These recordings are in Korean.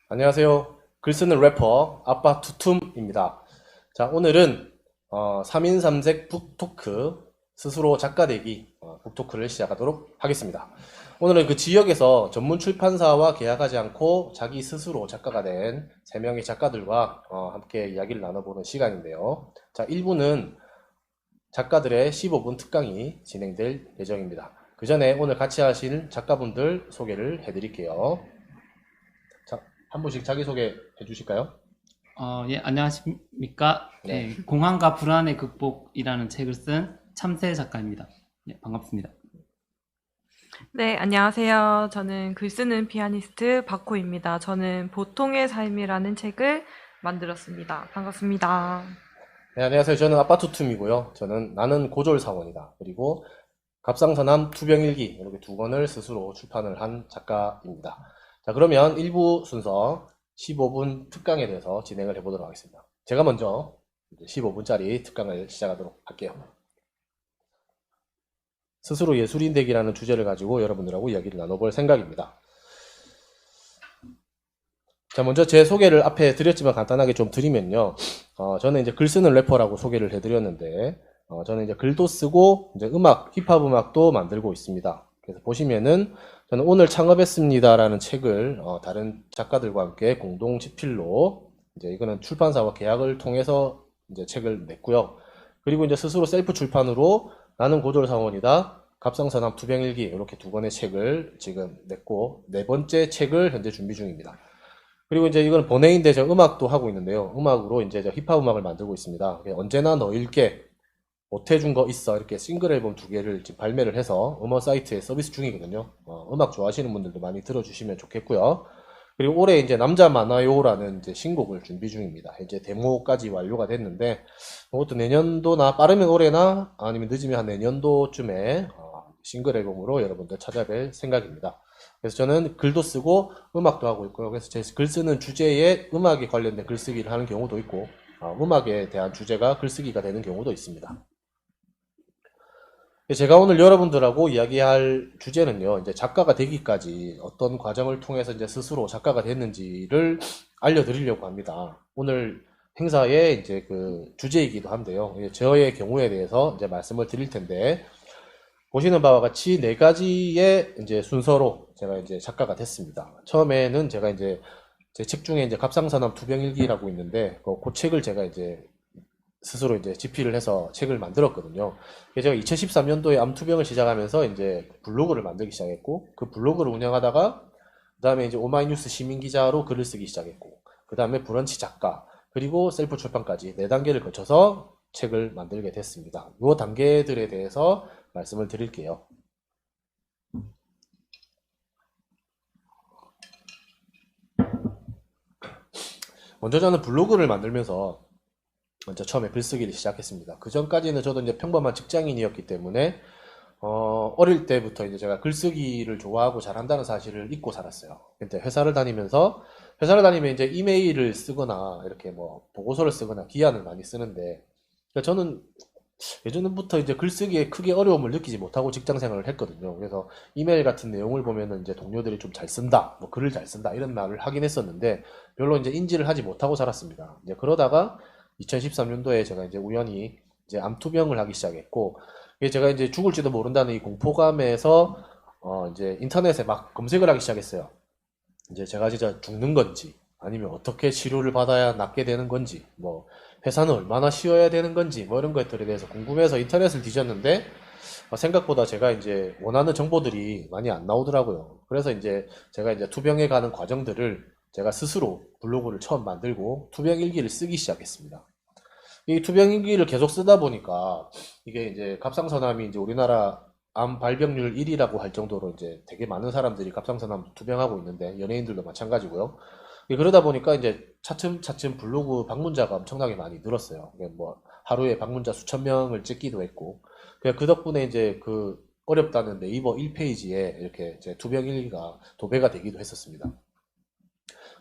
안녕하세요. 글 쓰는 래퍼 아빠 투툼입니다. 자, 오늘은 3인 3색 북토크 스스로 작가 되기 북토크를 시작하도록 하겠습니다. 오늘은 그 지역에서 전문 출판사와 계약하지 않고 자기 스스로 작가가 된 3명의 작가들과 함께 이야기를 나눠보는 시간인데요. 자, 1부는 작가들의 15분 특강이 진행될 예정입니다. 그 전에 오늘 같이 하실 작가분들 소개를 해드릴게요. 자, 한 분씩 자기소개 해주실까요? 예, 안녕하십니까. 네. 공황과 불안의 극복이라는 책을 쓴 참새 작가입니다. 네, 반갑습니다. 네, 안녕하세요. 저는 글 쓰는 피아니스트 박호입니다. 저는 보통의 삶이라는 책을 만들었습니다. 반갑습니다. 네, 안녕하세요. 저는 아빠투툼이고요. 저는 나는 고졸사원이다. 그리고 갑상선암 투병일기 이렇게 2권을 스스로 출판을 한 작가입니다. 자, 그러면 1부 순서 15분 특강에 대해서 진행을 해보도록 하겠습니다. 제가 먼저 15분짜리 특강을 시작하도록 할게요. 스스로 예술인 되기라는 주제를 가지고 여러분들하고 이야기를 나눠볼 생각입니다. 자, 먼저 제 소개를 앞에 드렸지만 간단하게 좀 드리면요. 저는 이제 글 쓰는 래퍼라고 소개를 해드렸는데, 저는 이제 글도 쓰고, 이제 힙합 음악도 만들고 있습니다. 그래서 보시면은, 저는 오늘 창업했습니다라는 책을, 다른 작가들과 함께 공동 집필로, 이제 이거는 출판사와 계약을 통해서 이제 책을 냈고요. 그리고 이제 스스로 셀프 출판으로 나는 고졸사원이다, 갑상선암 투병일기, 이렇게 2권의 책을 지금 냈고, 4번째 책을 현재 준비 중입니다. 그리고 이제 이건 번외인데 저 음악도 하고 있는데요. 음악으로 이제 저 힙합 음악을 만들고 있습니다. 언제나 너일게 못해준 거 있어 이렇게 싱글 앨범 2개를 지금 발매를 해서 음원 사이트에 서비스 중이거든요. 음악 좋아하시는 분들도 많이 들어주시면 좋겠고요. 그리고 올해 이제 남자 많아요라는 이제 신곡을 준비 중입니다. 이제 데모까지 완료가 됐는데 그것도 내년도나 빠르면 올해나 아니면 늦으면 한 내년도쯤에 싱글 앨범으로 여러분들 찾아뵐 생각입니다. 그래서 저는 글도 쓰고 음악도 하고 있고요. 그래서 제 글 쓰는 주제에 음악에 관련된 글쓰기를 하는 경우도 있고, 음악에 대한 주제가 글쓰기가 되는 경우도 있습니다. 제가 오늘 여러분들하고 이야기할 주제는요, 이제 작가가 되기까지 어떤 과정을 통해서 이제 스스로 작가가 됐는지를 알려드리려고 합니다. 오늘 행사의 이제 그 주제이기도 한데요. 저의 경우에 대해서 이제 말씀을 드릴 텐데, 보시는 바와 같이 4가지의 이제 순서로 제가 이제 작가가 됐습니다. 처음에는 제가 이제 제 책 중에 이제 갑상선암 투병일기라고 있는데 그 책을 제가 이제 스스로 이제 집필을 해서 책을 만들었거든요. 제가 2013년도에 암투병을 시작하면서 이제 블로그를 만들기 시작했고 그 블로그를 운영하다가 그 다음에 이제 오마이뉴스 시민기자로 글을 쓰기 시작했고 그 다음에 브런치 작가 그리고 셀프 출판까지 4단계를 거쳐서 책을 만들게 됐습니다. 이 단계들에 대해서 말씀을 드릴게요. 먼저 저는 블로그를 만들면서 먼저 처음에 글쓰기를 시작했습니다. 그 전까지는 저도 이제 평범한 직장인이었기 때문에 어릴 때부터 이제 제가 글쓰기를 좋아하고 잘한다는 사실을 잊고 살았어요. 근데 회사를 다니면 이제 이메일을 쓰거나 이렇게 뭐 보고서를 쓰거나 기한을 많이 쓰는데 저는 예전부터 이제 글쓰기에 크게 어려움을 느끼지 못하고 직장 생활을 했거든요. 그래서 이메일 같은 내용을 보면은 이제 동료들이 좀 잘 쓴다, 뭐 글을 잘 쓴다 이런 말을 하긴 했었는데 별로 이제 인지를 하지 못하고 살았습니다. 이제 그러다가 2013년도에 제가 이제 우연히 이제 암투병을 하기 시작했고 이게 제가 이제 죽을지도 모른다는 이 공포감에서 이제 인터넷에 막 검색을 하기 시작했어요. 이제 제가 진짜 죽는 건지 아니면 어떻게 치료를 받아야 낫게 되는 건지 뭐 회사는 얼마나 쉬어야 되는 건지 뭐 이런 것들에 대해서 궁금해서 인터넷을 뒤졌는데 생각보다 제가 이제 원하는 정보들이 많이 안 나오더라고요. 그래서 이제 제가 이제 투병에 가는 과정들을 제가 스스로 블로그를 처음 만들고 투병 일기를 쓰기 시작했습니다. 이 투병 일기를 계속 쓰다 보니까 이게 이제 갑상선암이 이제 우리나라 암 발병률 1위라고 할 정도로 이제 되게 많은 사람들이 갑상선암 투병하고 있는데 연예인들도 마찬가지고요. 그러다 보니까 이제 차츰차츰 블로그 방문자가 엄청나게 많이 늘었어요. 뭐 하루에 방문자 수천 명을 찍기도 했고 그 덕분에 이제 그 어렵다는 네이버 1페이지에 이렇게 제 투병일기가 도배가 되기도 했었습니다.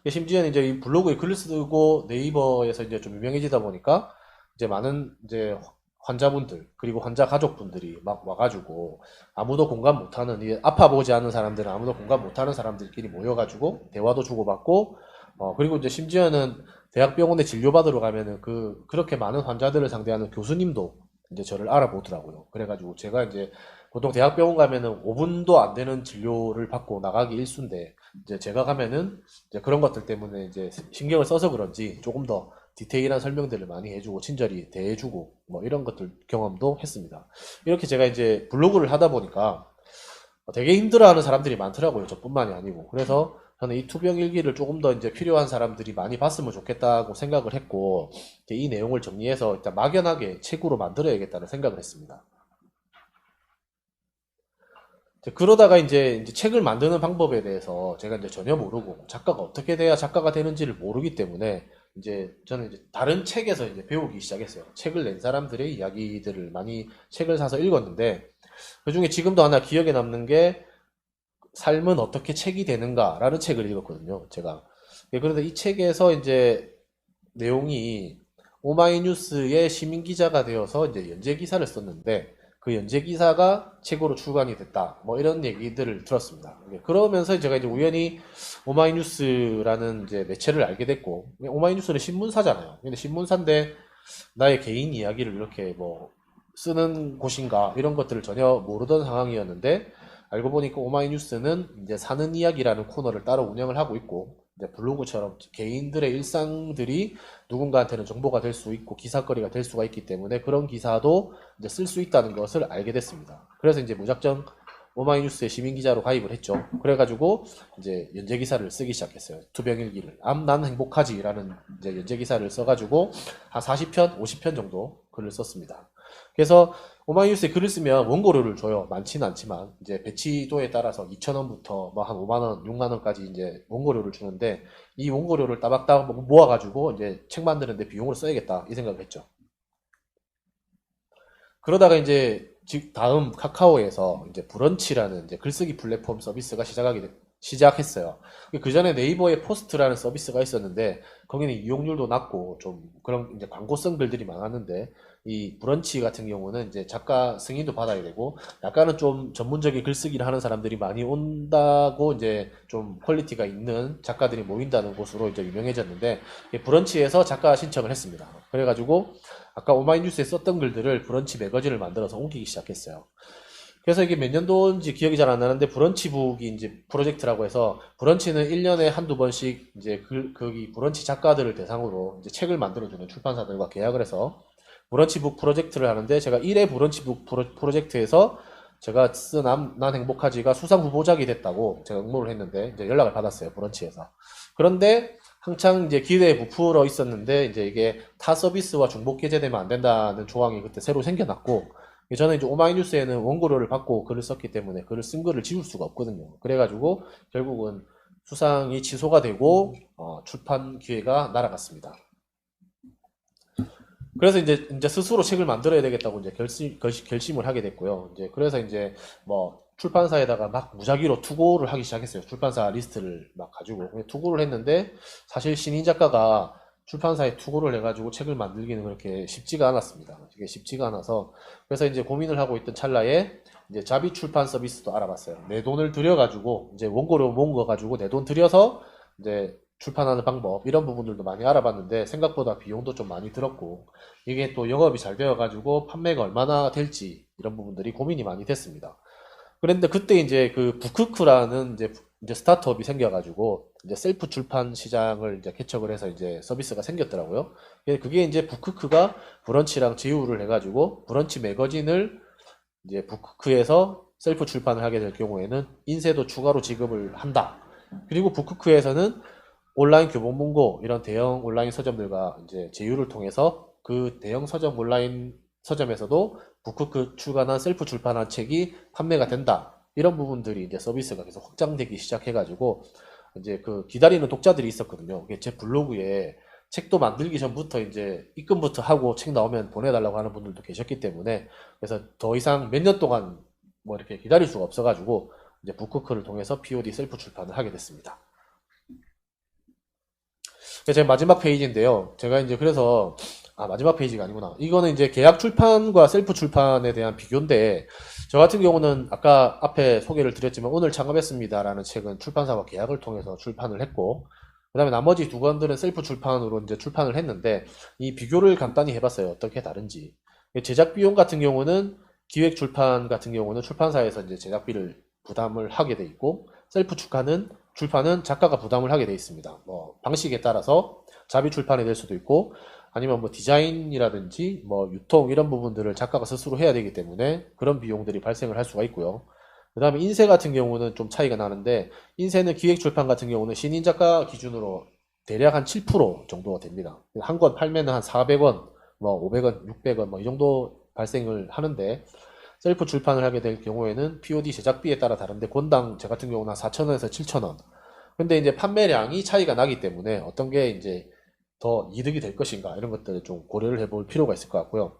심지어는 이제 이 블로그에 글을 쓰고 네이버에서 이제 좀 유명해지다 보니까 이제 많은 이제 환자분들 그리고 환자 가족분들이 막 와가지고 아무도 공감 못하는 이 아파 보지 않은 사람들은 아무도 공감 못하는 사람들끼리 모여가지고 대화도 주고받고 그리고 이제 심지어는 대학병원에 진료받으러 가면은 그렇게 많은 환자들을 상대하는 교수님도 이제 저를 알아보더라고요. 그래가지고 제가 이제 보통 대학병원 가면은 5분도 안 되는 진료를 받고 나가기 일쑤인데 이제 제가 가면은 이제 그런 것들 때문에 이제 신경을 써서 그런지 조금 더 디테일한 설명들을 많이 해주고 친절히 대해주고 뭐 이런 것들 경험도 했습니다. 이렇게 제가 이제 블로그를 하다 보니까 되게 힘들어하는 사람들이 많더라고요. 저뿐만이 아니고. 그래서 저는 이 투병 일기를 조금 더 이제 필요한 사람들이 많이 봤으면 좋겠다고 생각을 했고, 이제 이 내용을 정리해서 일단 막연하게 책으로 만들어야겠다는 생각을 했습니다. 그러다가 이제 책을 만드는 방법에 대해서 제가 이제 전혀 모르고 작가가 어떻게 돼야 작가가 되는지를 모르기 때문에 이제 저는 이제 다른 책에서 이제 배우기 시작했어요. 책을 낸 사람들의 이야기들을 많이 책을 사서 읽었는데 그중에 지금도 하나 기억에 남는 게 삶은 어떻게 책이 되는가라는 책을 읽었거든요. 제가. 그런데 이 책에서 이제 내용이 오마이뉴스의 시민 기자가 되어서 이제 연재 기사를 썼는데 그 연재 기사가 책으로 출간이 됐다. 뭐 이런 얘기들을 들었습니다. 그러면서 제가 이제 우연히 오마이뉴스라는 이제 매체를 알게 됐고 오마이뉴스는 신문사잖아요. 근데 신문사인데 나의 개인 이야기를 이렇게 뭐 쓰는 곳인가 이런 것들을 전혀 모르던 상황이었는데 알고 보니까 오마이뉴스는 이제 사는 이야기라는 코너를 따로 운영을 하고 있고 이제 블로그처럼 개인들의 일상들이 누군가한테는 정보가 될 수 있고 기사거리가 될 수가 있기 때문에 그런 기사도 이제 쓸 수 있다는 것을 알게 됐습니다. 그래서 이제 무작정 오마이뉴스의 시민 기자로 가입을 했죠. 그래가지고 이제 연재 기사를 쓰기 시작했어요. 투병일기를. 난 행복하지라는 이제 연재 기사를 써가지고 한 40편, 50편 정도 글을 썼습니다. 그래서 오마이뉴스에 글을 쓰면 원고료를 줘요. 많지는 않지만 이제 배치도에 따라서 2,000원부터 뭐 한 5만 원, 6만 원까지 이제 원고료를 주는데 이 원고료를 따박따박 모아가지고 이제 책 만드는데 비용을 써야겠다 이 생각을 했죠. 그러다가 이제 다음 카카오에서 이제 브런치라는 이제 글쓰기 플랫폼 서비스가 시작했어요. 그 전에 네이버에 포스트라는 서비스가 있었는데 거기는 이용률도 낮고 좀 그런 이제 광고성 글들이 많았는데 이 브런치 같은 경우는 이제 작가 승인도 받아야 되고 약간은 좀 전문적인 글쓰기를 하는 사람들이 많이 온다고 이제 좀 퀄리티가 있는 작가들이 모인다는 곳으로 이제 유명해졌는데 브런치에서 작가 신청을 했습니다. 그래가지고 아까 오마이뉴스에 썼던 글들을 브런치 매거진을 만들어서 옮기기 시작했어요. 그래서 이게 몇 년도인지 기억이 잘 안 나는데 브런치북이 이제 프로젝트라고 해서 브런치는 1년에 한두 번씩 이제 거기 브런치 작가들을 대상으로 이제 책을 만들어주는 출판사들과 계약을 해서 브런치북 프로젝트를 하는데 제가 1회 브런치북 프로젝트에서 제가 쓴 난 행복하지가 수상 후보작이 됐다고 제가 응모를 했는데 이제 연락을 받았어요. 브런치에서. 그런데 한창 이제 기대에 부풀어 있었는데 이제 이게 타 서비스와 중복 게재되면 안 된다는 조항이 그때 새로 생겨났고 저는 이제 오마이뉴스에는 원고료를 받고 글을 썼기 때문에 글을 쓴 글을 지울 수가 없거든요. 그래가지고 결국은 수상이 취소가 되고 출판 기회가 날아갔습니다. 그래서 이제 스스로 책을 만들어야 되겠다고 이제 결심을 하게 됐고요. 이제 그래서 이제 뭐 출판사에다가 막 무작위로 투고를 하기 시작했어요. 출판사 리스트를 막 가지고 투고를 했는데 사실 신인 작가가 출판사에 투고를 해가지고 책을 만들기는 그렇게 쉽지가 않았습니다. 이게 쉽지가 않아서 그래서 이제 고민을 하고 있던 찰나에 이제 자비 출판 서비스도 알아봤어요. 내 돈을 들여가지고 이제 원고료 모은 거 가지고 내 돈 들여서 이제 출판하는 방법 이런 부분들도 많이 알아봤는데 생각보다 비용도 좀 많이 들었고 이게 또 영업이 잘 되어가지고 판매가 얼마나 될지 이런 부분들이 고민이 많이 됐습니다. 그런데 그때 이제 그 북크크라는 이제 스타트업이 생겨가지고 이제 셀프 출판 시장을 이제 개척을 해서 이제 서비스가 생겼더라고요. 그게 이제 북크크가 브런치랑 제휴를 해가지고 브런치 매거진을 이제 북크크에서 셀프 출판을 하게 될 경우에는 인쇄도 추가로 지급을 한다. 그리고 북크크에서는 온라인 교보문고 이런 대형 온라인 서점들과 이제 제휴를 통해서 그 대형 서점 온라인 서점에서도 북크크 출간한 셀프 출판한 책이 판매가 된다. 이런 부분들이 이제 서비스가 계속 확장되기 시작해가지고 이제 그 기다리는 독자들이 있었거든요. 제 블로그에 책도 만들기 전부터 이제 입금부터 하고 책 나오면 보내달라고 하는 분들도 계셨기 때문에 그래서 더 이상 몇 년 동안 뭐 이렇게 기다릴 수가 없어가지고 이제 북크크를 통해서 POD 셀프 출판을 하게 됐습니다. 제 마지막 페이지인데요. 제가 이제 그래서 마지막 페이지가 아니구나. 이거는 이제 계약 출판과 셀프 출판에 대한 비교인데 저 같은 경우는 아까 앞에 소개를 드렸지만 오늘 창업했습니다라는 책은 출판사와 계약을 통해서 출판을 했고 그다음에 나머지 두 권들은 셀프 출판으로 이제 출판을 했는데 이 비교를 간단히 해봤어요. 어떻게 다른지. 제작 비용 같은 경우는 기획 출판 같은 경우는 출판사에서 이제 제작비를 부담을 하게 돼 있고 셀프 출판은 작가가 부담을 하게 돼 있습니다. 뭐 방식에 따라서 자비 출판이 될 수도 있고 아니면 뭐 디자인이라든지 뭐 유통 이런 부분들을 작가가 스스로 해야 되기 때문에 그런 비용들이 발생을 할 수가 있고요. 그 다음에 인쇄 같은 경우는 좀 차이가 나는데 인쇄는 기획 출판 같은 경우는 신인 작가 기준으로 대략 한 7% 정도가 됩니다. 한 권 팔면은 한 400원, 뭐 500원, 600원 뭐 이 정도 발생을 하는데 셀프 출판을 하게 될 경우에는 POD 제작비에 따라 다른데 권당 제 같은 경우는 한 4,000원에서 7,000원. 근데 이제 판매량이 차이가 나기 때문에 어떤 게 이제 더 이득이 될 것인가 이런 것들을 좀 고려를 해볼 필요가 있을 것 같고요.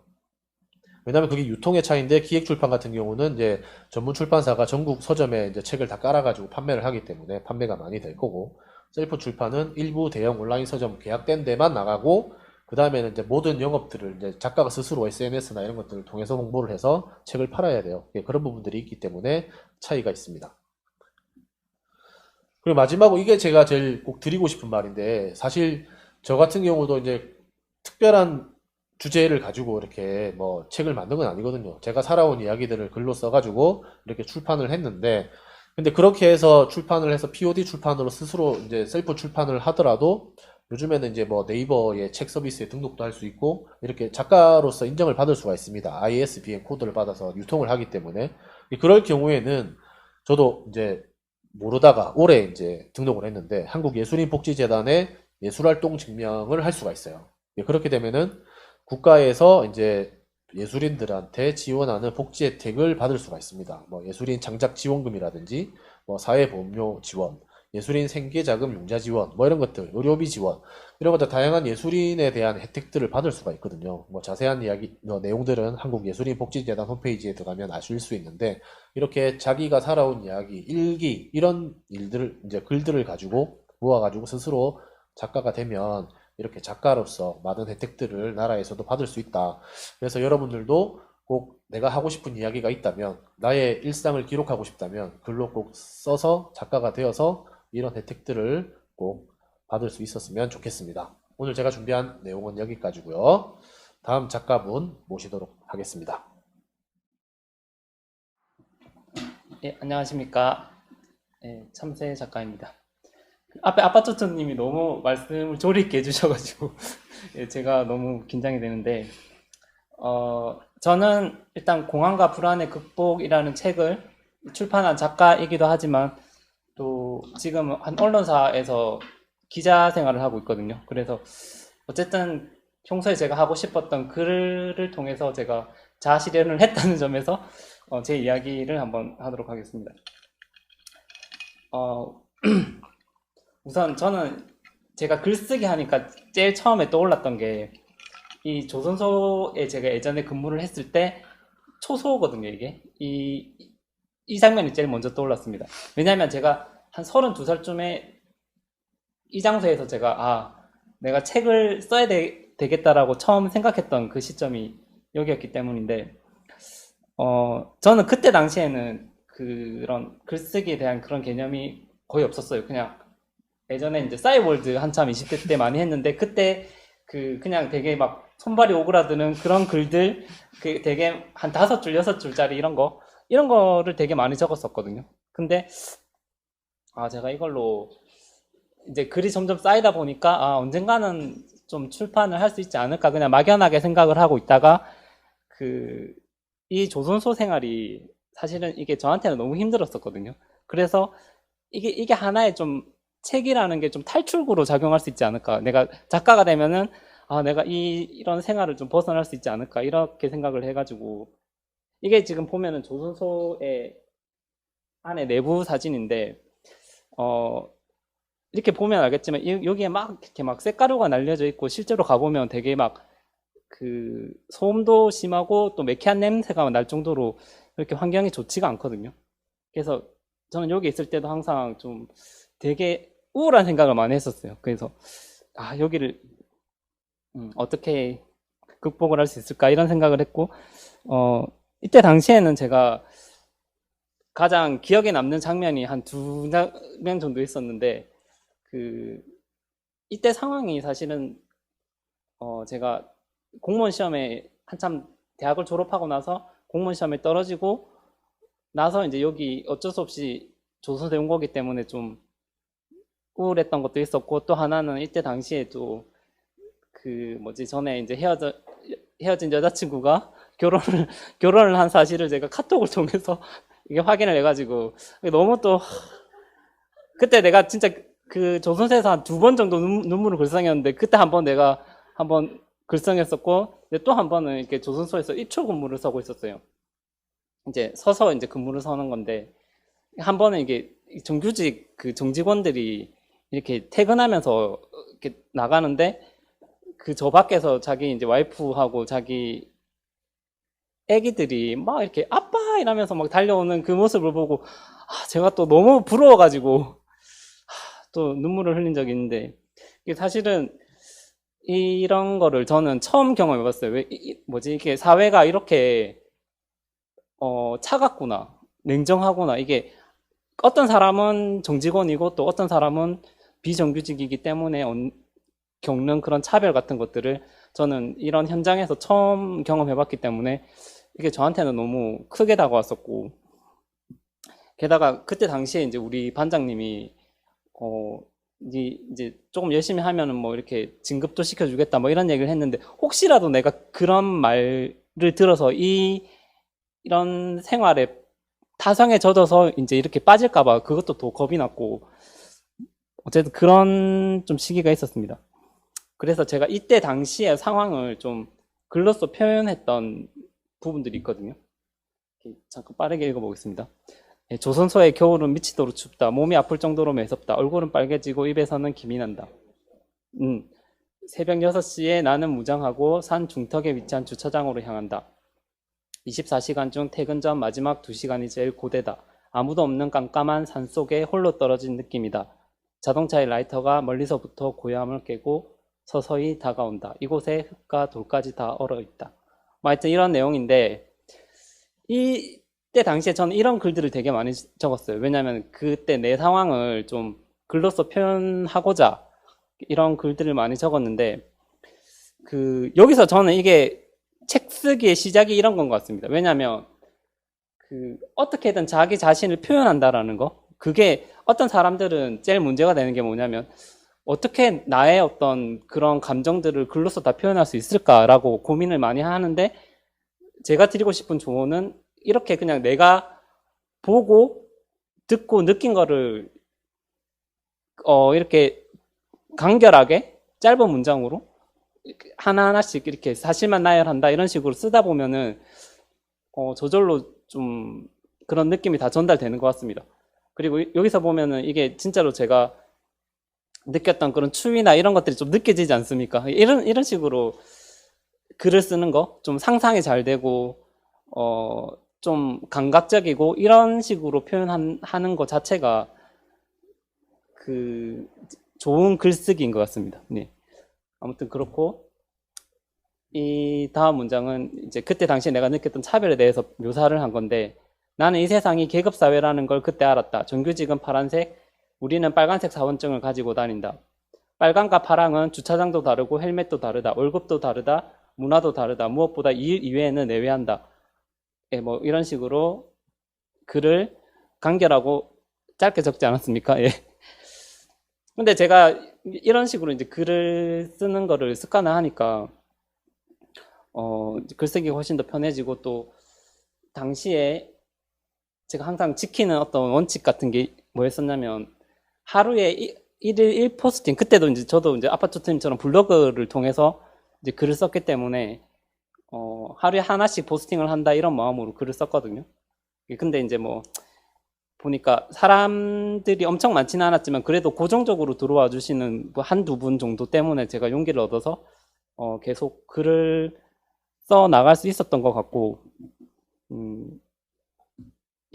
왜냐면 그게 유통의 차이인데 기획 출판 같은 경우는 이제 전문 출판사가 전국 서점에 이제 책을 다 깔아가지고 판매를 하기 때문에 판매가 많이 될 거고 셀프 출판은 일부 대형 온라인 서점 계약된 데만 나가고 그 다음에는 이제 모든 영업들을 이제 작가가 스스로 SNS나 이런 것들을 통해서 홍보를 해서 책을 팔아야 돼요. 그런 부분들이 있기 때문에 차이가 있습니다. 그리고 마지막으로 이게 제가 제일 꼭 드리고 싶은 말인데 사실 저 같은 경우도 이제 특별한 주제를 가지고 이렇게 뭐 책을 만든 건 아니거든요. 제가 살아온 이야기들을 글로 써가지고 이렇게 출판을 했는데, 근데 그렇게 해서 출판을 해서 POD 출판으로 스스로 이제 셀프 출판을 하더라도 요즘에는 이제 뭐 네이버의 책 서비스에 등록도 할 수 있고 이렇게 작가로서 인정을 받을 수가 있습니다. ISBN 코드를 받아서 유통을 하기 때문에 그럴 경우에는 저도 이제 모르다가 올해 이제 등록을 했는데 한국예술인복지재단에 예술활동 증명을 할 수가 있어요. 그렇게 되면은 국가에서 이제 예술인들한테 지원하는 복지 혜택을 받을 수가 있습니다. 뭐 예술인 장작 지원금이라든지 뭐 사회보험료 지원, 예술인 생계자금 융자 지원, 뭐 이런 것들, 의료비 지원 이런 것들 다양한 예술인에 대한 혜택들을 받을 수가 있거든요. 뭐 자세한 이야기, 내용들은 한국예술인복지재단 홈페이지에 들어가면 아실 수 있는데 이렇게 자기가 살아온 이야기, 일기 이런 일들을 이제 글들을 가지고 모아가지고 스스로 작가가 되면 이렇게 작가로서 많은 혜택들을 나라에서도 받을 수 있다. 그래서 여러분들도 꼭 내가 하고 싶은 이야기가 있다면, 나의 일상을 기록하고 싶다면, 글로 꼭 써서 작가가 되어서 이런 혜택들을 꼭 받을 수 있었으면 좋겠습니다. 오늘 제가 준비한 내용은 여기까지고요. 다음 작가분 모시도록 하겠습니다. 예, 안녕하십니까. 예, 참새 작가입니다. 앞에 아빠초초님이 너무 말씀을 조리 있게 해주셔가지고 예, 제가 너무 긴장이 되는데 저는 일단 공황과 불안의 극복이라는 책을 출판한 작가이기도 하지만 또 지금 한 언론사에서 기자 생활을 하고 있거든요. 그래서 어쨌든 평소에 제가 하고 싶었던 글을 통해서 제가 자아실현을 했다는 점에서 제 이야기를 한번 하도록 하겠습니다. 우선 저는 제가 글쓰기 하니까 제일 처음에 떠올랐던 게 이 조선소에 제가 예전에 근무를 했을 때 초소거든요, 이게. 이 장면이 제일 먼저 떠올랐습니다. 왜냐하면 제가 한 32살쯤에 이 장소에서 제가 내가 책을 써야 되겠다라고 처음 생각했던 그 시점이 여기였기 때문인데 저는 그때 당시에는 그런 글쓰기에 대한 그런 개념이 거의 없었어요. 그냥 예전에 이제 싸이월드 한참 20대 때 많이 했는데 그때 그냥 되게 막 손발이 오그라드는 그런 글들 되게 한 5줄, 6줄짜리 이런 거를 되게 많이 적었었거든요. 근데 제가 이걸로 이제 글이 점점 쌓이다 보니까 언젠가는 좀 출판을 할 수 있지 않을까 그냥 막연하게 생각을 하고 있다가 이 조선소 생활이 사실은 이게 저한테는 너무 힘들었었거든요. 그래서 이게 하나의 좀 책이라는 게 좀 탈출구로 작용할 수 있지 않을까. 내가 작가가 되면은 내가 이런 생활을 좀 벗어날 수 있지 않을까 이렇게 생각을 해가지고 이게 지금 보면은 조선소의 안에 내부 사진인데 이렇게 보면 알겠지만 여기에 막 이렇게 막 쇳가루가 날려져 있고 실제로 가보면 되게 막 소음도 심하고 또 매캐한 냄새가 날 정도로 이렇게 환경이 좋지가 않거든요. 그래서 저는 여기 있을 때도 항상 좀 되게 우울한 생각을 많이 했었어요. 그래서 여기를 어떻게 극복을 할 수 있을까 이런 생각을 했고 이때 당시에는 제가 가장 기억에 남는 장면이 한 2장 정도 있었는데 이때 상황이 사실은 제가 공무원 시험에 한참 대학을 졸업하고 나서 공무원 시험에 떨어지고 나서 이제 여기 어쩔 수 없이 조선소에 온 거기 때문에 좀 우울했던 것도 있었고, 또 하나는 이때 당시에 또 그 뭐지 전에 이제 헤어진 여자친구가 결혼을 한 사실을 제가 카톡을 통해서 이게 확인을 해가지고 너무 또 그때 내가 진짜 그 조선소에서 한 2번 정도 눈물을 글썽였는데, 그때 한 번 내가 한번 글썽였었고, 또 한 번은 이렇게 조선소에서 입초 근무를 서고 있었어요. 이제 서서 이제 근무를 서는 건데, 한 번은 이게 정규직 그 정직원들이 이렇게 퇴근하면서 이렇게 나가는데, 그 저 밖에서 자기 이제 와이프하고 자기 애기들이 막 이렇게 아빠 이러면서 막 달려오는 그 모습을 보고 제가 또 너무 부러워가지고 또 눈물을 흘린 적이 있는데, 이게 사실은 이런 거를 저는 처음 경험해봤어요. 왜 뭐지 이게 사회가 이렇게 차갑구나, 냉정하구나. 이게 어떤 사람은 정직원이고 또 어떤 사람은 비정규직이기 때문에 겪는 그런 차별 같은 것들을 저는 이런 현장에서 처음 경험해봤기 때문에 이게 저한테는 너무 크게 다가왔었고, 게다가 그때 당시에 이제 우리 반장님이 이제 조금 열심히 하면은 뭐 이렇게 진급도 시켜주겠다 뭐 이런 얘기를 했는데, 혹시라도 내가 그런 말을 들어서 이런 생활에 타성에 젖어서 이제 이렇게 빠질까봐 그것도 더 겁이 났고, 어쨌든 그런 좀 시기가 있었습니다. 그래서 제가 이때 당시의 상황을 좀 글로써 표현했던 부분들이 있거든요. 잠깐 빠르게 읽어보겠습니다. 조선소의 겨울은 미치도록 춥다. 몸이 아플 정도로 매섭다. 얼굴은 빨개지고 입에서는 김이 난다. 새벽 6시에 나는 무장하고 산 중턱에 위치한 주차장으로 향한다. 24시간 중 퇴근 전 마지막 2시간이 제일 고되다. 아무도 없는 깜깜한 산 속에 홀로 떨어진 느낌이다. 자동차의 라이터가 멀리서부터 고요함을 깨고 서서히 다가온다. 이곳에 흙과 돌까지 다 얼어있다. 뭐 하여튼 이런 내용인데, 이때 당시에 저는 이런 글들을 되게 많이 적었어요. 왜냐하면 그때 내 상황을 좀 글로써 표현하고자 이런 글들을 많이 적었는데, 여기서 저는 이게 책 쓰기의 시작이 이런 건 것 같습니다. 왜냐하면 어떻게든 자기 자신을 표현한다라는 거, 그게 어떤 사람들은 제일 문제가 되는 게 뭐냐면, 어떻게 나의 어떤 그런 감정들을 글로써 다 표현할 수 있을까라고 고민을 많이 하는데, 제가 드리고 싶은 조언은 이렇게 그냥 내가 보고 듣고 느낀 거를 이렇게 간결하게 짧은 문장으로 하나하나씩 이렇게 사실만 나열한다 이런 식으로 쓰다 보면은 저절로 좀 그런 느낌이 다 전달되는 것 같습니다. 그리고 여기서 보면은 이게 진짜로 제가 느꼈던 그런 추위나 이런 것들이 좀 느껴지지 않습니까? 이런 식으로 글을 쓰는 거, 좀 상상이 잘 되고, 좀 감각적이고, 이런 식으로 표현하는 것 자체가 좋은 글쓰기인 것 같습니다. 네. 아무튼 그렇고, 이 다음 문장은 이제 그때 당시에 내가 느꼈던 차별에 대해서 묘사를 한 건데, 나는 이 세상이 계급사회라는 걸 그때 알았다. 정규직은 파란색, 우리는 빨간색 사원증을 가지고 다닌다. 빨강과 파랑은 주차장도 다르고 헬멧도 다르다. 월급도 다르다. 문화도 다르다. 무엇보다 일 이외에는 내외한다. 예, 뭐 이런 식으로 글을 간결하고 짧게 적지 않았습니까? 예. 근데 제가 이런 식으로 이제 글을 쓰는 거를 습관화하니까 글쓰기가 훨씬 더 편해지고, 또 당시에 제가 항상 지키는 어떤 원칙 같은 게 뭐였었냐면, 하루에 1일 1포스팅, 그때도 이제 저도 이제 아파트팀처럼 블로그를 통해서 이제 글을 썼기 때문에 하루에 하나씩 포스팅을 한다 이런 마음으로 글을 썼거든요. 근데 이제 뭐 보니까 사람들이 엄청 많지는 않았지만 그래도 고정적으로 들어와 주시는 한두 분 정도 때문에 제가 용기를 얻어서 계속 글을 써 나갈 수 있었던 것 같고,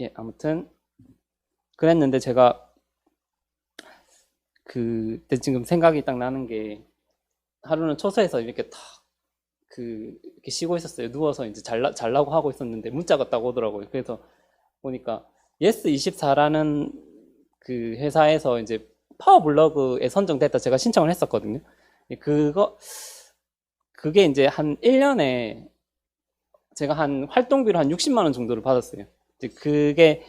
예, 아무튼 그랬는데 제가 그때 지금 생각이 딱 나는 게, 하루는 초소에서 이렇게 이렇게 쉬고 있었어요. 누워서 이제 잘라고 하고 있었는데 문자가 딱 오더라고요. 그래서 보니까 예스24라는 그 회사에서 이제 파워블로그에 선정됐다 제가 신청을 했었거든요. 그게 이제 한 1년에 제가 한 활동비로 한 60만 원 정도를 받았어요. 이제 그게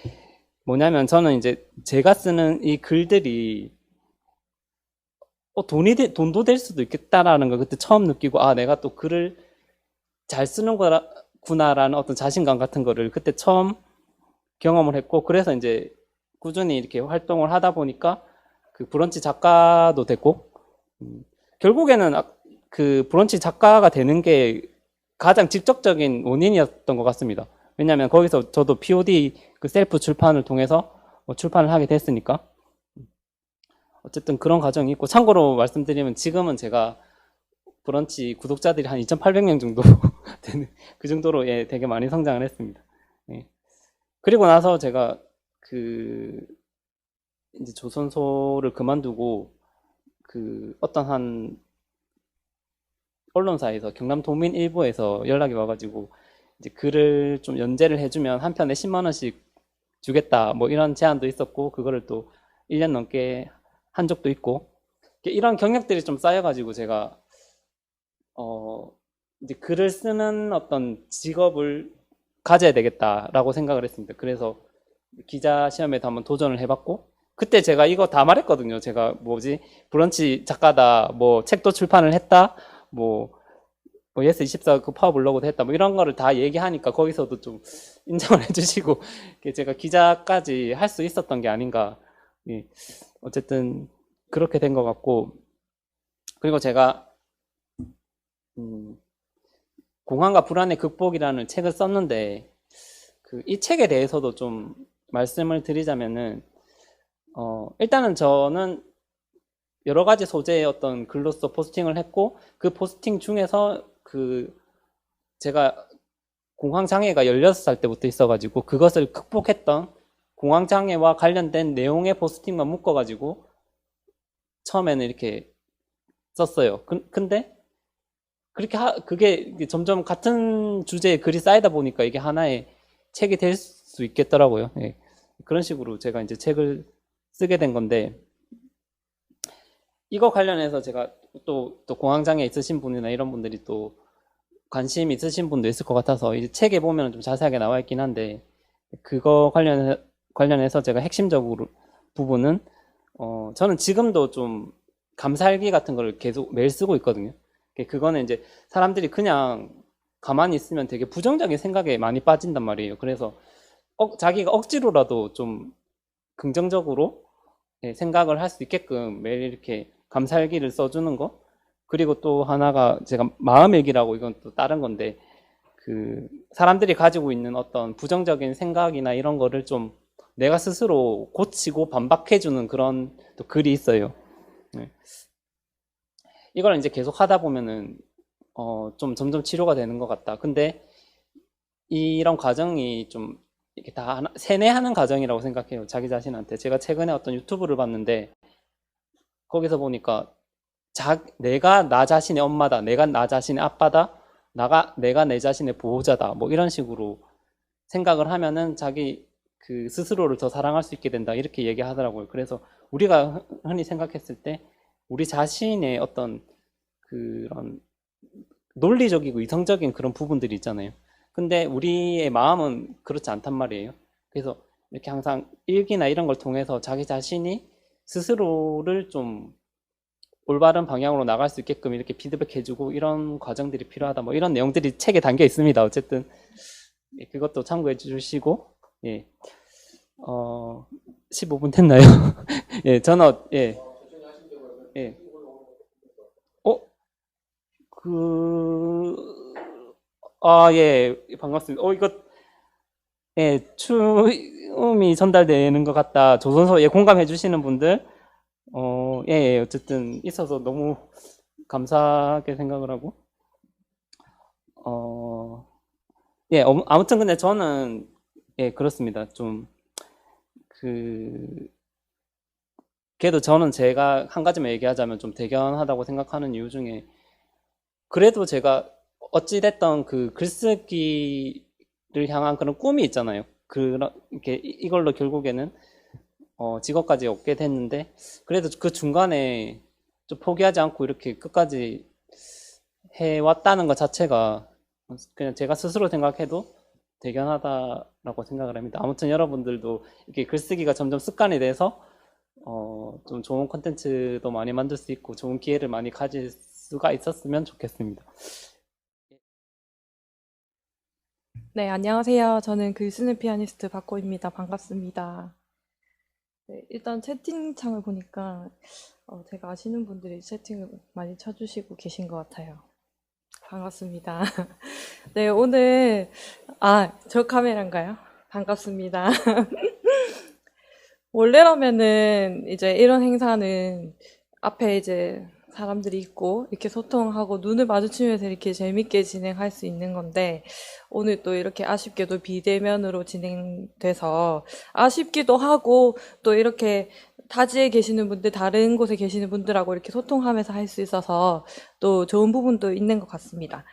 뭐냐면 저는 이제 제가 쓰는 이 글들이 돈도 될 수도 있겠다라는 걸 그때 처음 느끼고, 아, 내가 또 글을 잘 쓰는 구나라는 어떤 자신감 같은 거를 그때 처음 경험을 했고, 그래서 이제 꾸준히 이렇게 활동을 하다 보니까 그 브런치 작가도 됐고, 결국에는 그 브런치 작가가 되는 게 가장 직접적인 원인이었던 것 같습니다. 왜냐하면 거기서 저도 POD 그 셀프 출판을 통해서 출판을 하게 됐으니까. 어쨌든 그런 과정이 있고, 참고로 말씀드리면 지금은 제가 브런치 구독자들이 한 2,800명 정도 되는, 그 정도로 예, 되게 많이 성장을 했습니다. 예. 그리고 나서 제가 이제 조선소를 그만두고 어떤 한 언론사에서 경남도민일보에서 연락이 와가지고 이제 글을 좀 연재를 해주면 한 편에 10만 원씩 주겠다 뭐 이런 제안도 있었고, 그거를 또 1년 넘게 한 적도 있고, 이런 경력들이 좀 쌓여가지고 제가 이제 글을 쓰는 어떤 직업을 가져야 되겠다라고 생각을 했습니다. 그래서 기자 시험에도 한번 도전을 해봤고, 그때 제가 이거 다 말했거든요. 제가 브런치 작가다, 뭐 책도 출판을 했다, 뭐 예스24 그 파워블로그도 했다, 뭐 이런 거를 다 얘기하니까 거기서도 좀 인정을 해주시고, 제가 기자까지 할 수 있었던 게 아닌가. 예. 어쨌든 그렇게 된 것 같고, 그리고 제가 공황과 불안의 극복이라는 책을 썼는데, 이 책에 대해서도 좀 말씀을 드리자면은, 일단은 저는 여러 가지 소재의 어떤 글로써 포스팅을 했고, 그 포스팅 중에서 제가 공황장애가 16살 때부터 있어가지고 그것을 극복했던 공황장애와 관련된 내용의 포스팅만 묶어가지고 처음에는 이렇게 썼어요. 근데 그게 점점 같은 주제의 글이 쌓이다 보니까 이게 하나의 책이 될 수 있겠더라고요. 예. 그런 식으로 제가 이제 책을 쓰게 된 건데, 이거 관련해서 제가 또 공황장애 있으신 분이나 이런 분들이 또 관심 있으신 분도 있을 것 같아서 이 책에 보면 좀 자세하게 나와 있긴 한데, 그거 관련해서 제가 핵심적으로 부분은 저는 지금도 좀 감사일기 같은 걸 계속 매일 쓰고 있거든요. 그거는 이제 사람들이 그냥 가만히 있으면 되게 부정적인 생각에 많이 빠진단 말이에요. 그래서 자기가 억지로라도 좀 긍정적으로 생각을 할 수 있게끔 매일 이렇게 감사일기를 써주는 거. 그리고 또 하나가 제가 마음일기라고, 이건 또 다른 건데, 사람들이 가지고 있는 어떤 부정적인 생각이나 이런 거를 좀 내가 스스로 고치고 반박해주는 그런 또 글이 있어요. 네. 이걸 이제 계속 하다 보면은 좀 점점 치료가 되는 것 같다. 근데 이런 과정이 좀 이렇게 다 세뇌하는 과정이라고 생각해요. 자기 자신한테. 제가 최근에 어떤 유튜브를 봤는데, 거기서 보니까 내가 나 자신의 엄마다, 내가 나 자신의 아빠다, 내가 내 자신의 보호자다, 뭐 이런 식으로 생각을 하면은 자기 스스로를 더 사랑할 수 있게 된다, 이렇게 얘기하더라고요. 그래서 우리가 흔히 생각했을 때 우리 자신의 어떤 그런 논리적이고 이성적인 그런 부분들이 있잖아요. 근데 우리의 마음은 그렇지 않단 말이에요. 그래서 이렇게 항상 일기나 이런 걸 통해서 자기 자신이 스스로를 좀 올바른 방향으로 나갈 수 있게끔 이렇게 피드백해주고, 이런 과정들이 필요하다, 뭐 이런 내용들이 책에 담겨 있습니다. 어쨌든 그것도 참고해 주시고, 예, 15분 됐나요? 예, 저는 예, 예, 반갑습니다. 이거 예, 추움이 전달되는 것 같다. 조선소에 공감해 주시는 분들, 예, 어쨌든 있어서 너무 감사하게 생각을 하고, 예, 아무튼 근데 저는, 예, 그렇습니다. 그래도 저는 제가 한 가지만 얘기하자면 좀 대견하다고 생각하는 이유 중에, 그래도 제가 어찌됐던 글쓰기를 향한 그런 꿈이 있잖아요. 이걸로 결국에는 직업까지 얻게 됐는데, 그래도 그 중간에 좀 포기하지 않고 이렇게 끝까지 해왔다는 것 자체가 그냥 제가 스스로 생각해도 대견하다라고 생각을 합니다. 아무튼 여러분들도 이렇게 글쓰기가 점점 습관이 돼서 좀 좋은 콘텐츠도 많이 만들 수 있고 좋은 기회를 많이 가질 수가 있었으면 좋겠습니다. 네, 안녕하세요. 저는 글 쓰는 피아니스트 박고입니다. 반갑습니다. 네, 일단 채팅창을 보니까 제가 아시는 분들이 채팅을 많이 쳐주시고 계신 것 같아요. 반갑습니다. 네, 오늘 저 카메라인가요? 반갑습니다. 원래라면은 이제 이런 행사는 앞에 이제 사람들이 있고 이렇게 소통하고 눈을 마주치면서 이렇게 재밌게 진행할 수 있는 건데 오늘 또 이렇게 아쉽게도 비대면으로 진행돼서 아쉽기도 하고 또 이렇게 타지에 계시는 분들, 다른 곳에 계시는 분들하고 이렇게 소통하면서 할 수 있어서 또 좋은 부분도 있는 것 같습니다.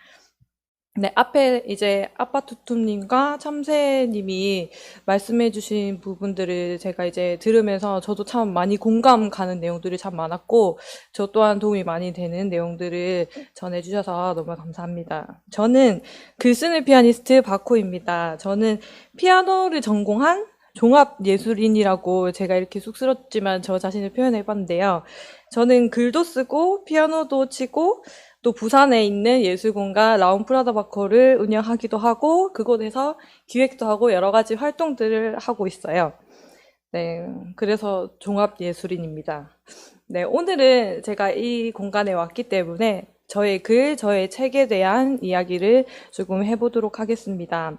네, 앞에 이제 아빠투투님과 참새님이 말씀해주신 부분들을 제가 이제 들으면서 저도 참 많이 공감 가는 내용들이 참 많았고, 저 또한 도움이 많이 되는 내용들을 전해주셔서 너무 감사합니다. 저는 글 쓰는 피아니스트 바코입니다. 저는 피아노를 전공한 종합예술인이라고 제가 이렇게 쑥스럽지만 저 자신을 표현해봤는데요. 저는 글도 쓰고 피아노도 치고 또 부산에 있는 예술공간 라운프라다 바코를 운영하기도 하고 그곳에서 기획도 하고 여러 가지 활동들을 하고 있어요. 네, 그래서 종합예술인입니다. 네, 오늘은 제가 이 공간에 왔기 때문에 저의 글, 저의 책에 대한 이야기를 조금 해보도록 하겠습니다.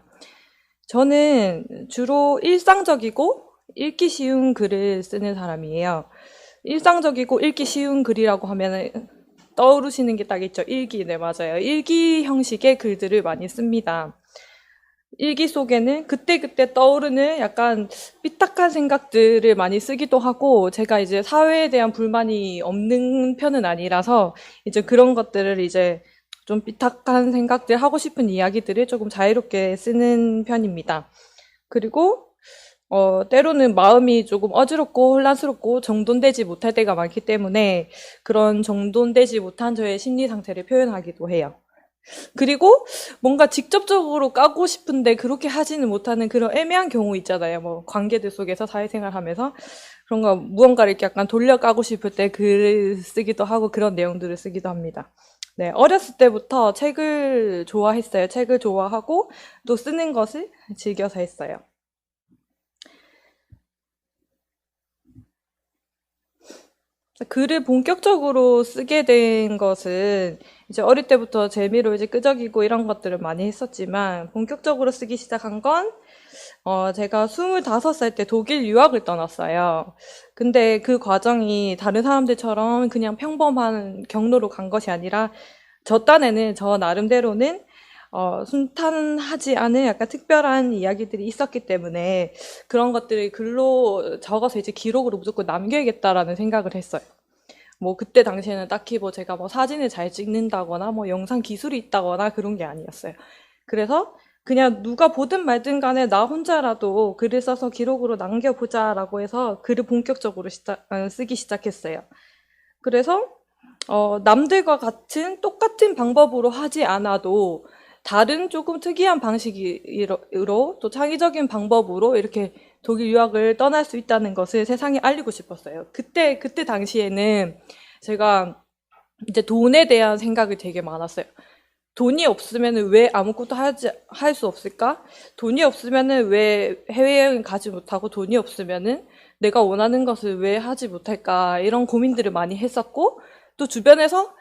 저는 주로 일상적이고 읽기 쉬운 글을 쓰는 사람이에요. 일상적이고 읽기 쉬운 글이라고 하면은 떠오르시는 게 딱 있죠. 일기, 네, 맞아요. 일기 형식의 글들을 많이 씁니다. 일기 속에는 그때그때 떠오르는 약간 삐딱한 생각들을 많이 쓰기도 하고, 제가 이제 사회에 대한 불만이 없는 편은 아니라서, 이제 그런 것들을 이제 좀 삐딱한 생각들, 하고 싶은 이야기들을 조금 자유롭게 쓰는 편입니다. 그리고 때로는 마음이 조금 어지럽고 혼란스럽고 정돈되지 못할 때가 많기 때문에 그런 정돈되지 못한 저의 심리 상태를 표현하기도 해요. 그리고 뭔가 직접적으로 까고 싶은데 그렇게 하지는 못하는 그런 애매한 경우 있잖아요. 뭐 관계들 속에서 사회생활 하면서 그런 거 무언가를 이렇게 약간 돌려 까고 싶을 때 글을 쓰기도 하고 그런 내용들을 쓰기도 합니다. 네, 어렸을 때부터 책을 좋아했어요. 책을 좋아하고 또 쓰는 것을 즐겨서 했어요. 글을 본격적으로 쓰게 된 것은 이제 어릴 때부터 재미로 이제 끄적이고 이런 것들을 많이 했었지만 본격적으로 쓰기 시작한 건 제가 25살 때 독일 유학을 떠났어요. 근데 그 과정이 다른 사람들처럼 그냥 평범한 경로로 간 것이 아니라 저 딴에는 저 나름대로는 순탄하지 않은 약간 특별한 이야기들이 있었기 때문에 그런 것들을 글로 적어서 이제 기록으로 무조건 남겨야겠다라는 생각을 했어요. 뭐 그때 당시에는 딱히 뭐 제가 뭐 사진을 잘 찍는다거나 뭐 영상 기술이 있다거나 그런 게 아니었어요. 그래서 그냥 누가 보든 말든 간에 나 혼자라도 글을 써서 기록으로 남겨보자라고 해서 글을 본격적으로 쓰기 시작했어요. 그래서 남들과 같은 똑같은 방법으로 하지 않아도 다른 조금 특이한 방식으로 또 창의적인 방법으로 이렇게 독일 유학을 떠날 수 있다는 것을 세상에 알리고 싶었어요. 그때 당시에는 제가 이제 돈에 대한 생각이 되게 많았어요. 돈이 없으면 왜 아무것도 할 수 없을까? 돈이 없으면 왜 해외여행 가지 못하고 돈이 없으면 내가 원하는 것을 왜 하지 못할까? 이런 고민들을 많이 했었고 또 주변에서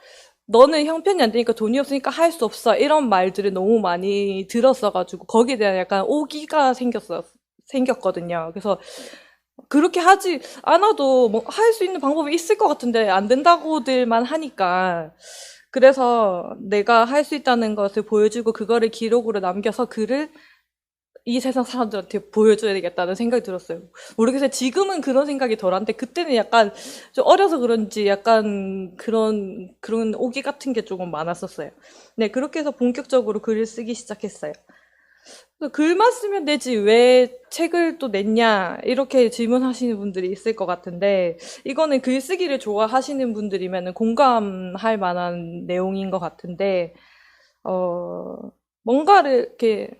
너는 형편이 안 되니까 돈이 없으니까 할 수 없어. 이런 말들을 너무 많이 들었어가지고 거기에 대한 약간 오기가 생겼거든요. 그래서 그렇게 하지 않아도 뭐 할 수 있는 방법이 있을 것 같은데 안 된다고들만 하니까 그래서 내가 할 수 있다는 것을 보여주고 그거를 기록으로 남겨서 글을 이 세상 사람들한테 보여줘야 되겠다는 생각이 들었어요. 모르겠어요. 지금은 그런 생각이 덜한데 그때는 약간 좀 어려서 그런지 약간 그런 오기 같은 게 조금 많았었어요. 네, 그렇게 해서 본격적으로 글을 쓰기 시작했어요. 글만 쓰면 되지 왜 책을 또 냈냐 이렇게 질문하시는 분들이 있을 것 같은데 이거는 글쓰기를 좋아하시는 분들이면 공감할 만한 내용인 것 같은데 뭔가를 이렇게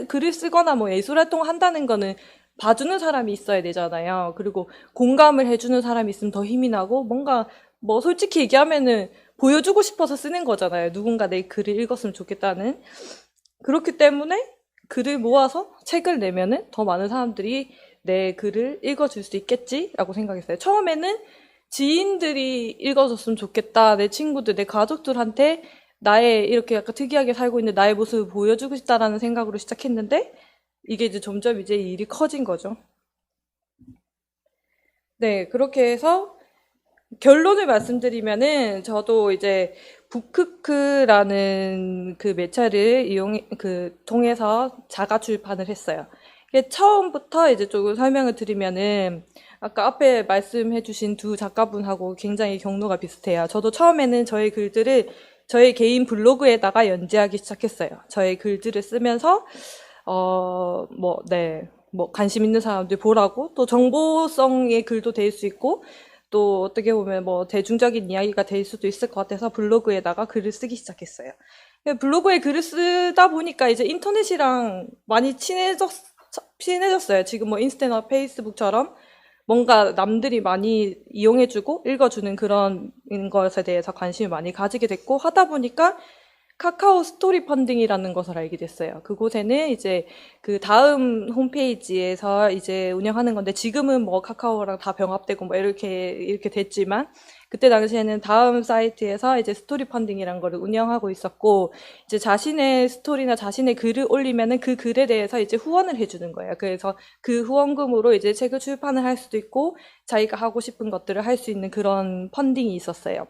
글을 쓰거나 뭐 예술 활동을 한다는 거는 봐주는 사람이 있어야 되잖아요. 그리고 공감을 해주는 사람이 있으면 더 힘이 나고 뭔가 뭐 솔직히 얘기하면은 보여주고 싶어서 쓰는 거잖아요. 누군가 내 글을 읽었으면 좋겠다는. 그렇기 때문에 글을 모아서 책을 내면은 더 많은 사람들이 내 글을 읽어줄 수 있겠지라고 생각했어요. 처음에는 지인들이 읽어줬으면 좋겠다. 내 친구들, 내 가족들한테 나의 이렇게 약간 특이하게 살고 있는 나의 모습을 보여주고 싶다라는 생각으로 시작했는데 이게 이제 점점 이제 일이 커진 거죠. 네, 그렇게 해서 결론을 말씀드리면은 저도 이제 북크크라는 그 매체를 통해서 자가 출판을 했어요. 이게 처음부터 이제 조금 설명을 드리면은 아까 앞에 말씀해주신 두 작가분하고 굉장히 경로가 비슷해요. 저도 처음에는 저의 글들을 저의 개인 블로그에다가 연재하기 시작했어요. 저의 글들을 쓰면서 관심 있는 사람들 보라고 또 정보성의 글도 될 수 있고 또 어떻게 보면 뭐 대중적인 이야기가 될 수도 있을 것 같아서 블로그에다가 글을 쓰기 시작했어요. 블로그에 글을 쓰다 보니까 이제 인터넷이랑 많이 친해졌어요. 지금 뭐 인스타나 페이스북처럼 뭔가 남들이 많이 이용해주고 읽어주는 그런 것에 대해서 관심을 많이 가지게 됐고 하다 보니까 카카오 스토리 펀딩이라는 것을 알게 됐어요. 그곳에는 이제 그 다음 홈페이지에서 이제 운영하는 건데 지금은 뭐 카카오랑 다 병합되고 뭐 이렇게 됐지만 그때 당시에는 다음 사이트에서 이제 스토리 펀딩이라는 거를 운영하고 있었고 이제 자신의 스토리나 자신의 글을 올리면은 그 글에 대해서 이제 후원을 해주는 거예요. 그래서 그 후원금으로 이제 책을 출판을 할 수도 있고 자기가 하고 싶은 것들을 할 수 있는 그런 펀딩이 있었어요.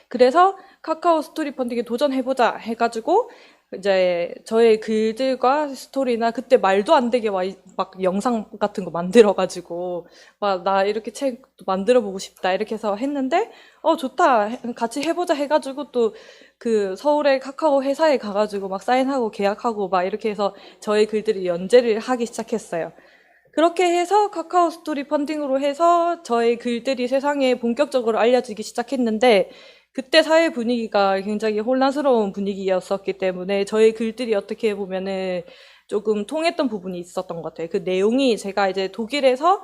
그래서 카카오 스토리 펀딩에 도전해보자 해가지고 이제 저의 글들과 스토리나 그때 말도 안 되게 막 영상 같은 거 만들어가지고 막 나 이렇게 책 만들어보고 싶다 이렇게 해서 했는데 좋다 같이 해보자 해가지고 또 그 서울의 카카오 회사에 가가지고 막 사인하고 계약하고 막 이렇게 해서 저의 글들이 연재를 하기 시작했어요. 그렇게 해서 카카오 스토리 펀딩으로 해서 저의 글들이 세상에 본격적으로 알려지기 시작했는데 그때 사회 분위기가 굉장히 혼란스러운 분위기였었기 때문에 저의 글들이 어떻게 보면은 조금 통했던 부분이 있었던 것 같아요. 그 내용이 제가 이제 독일에서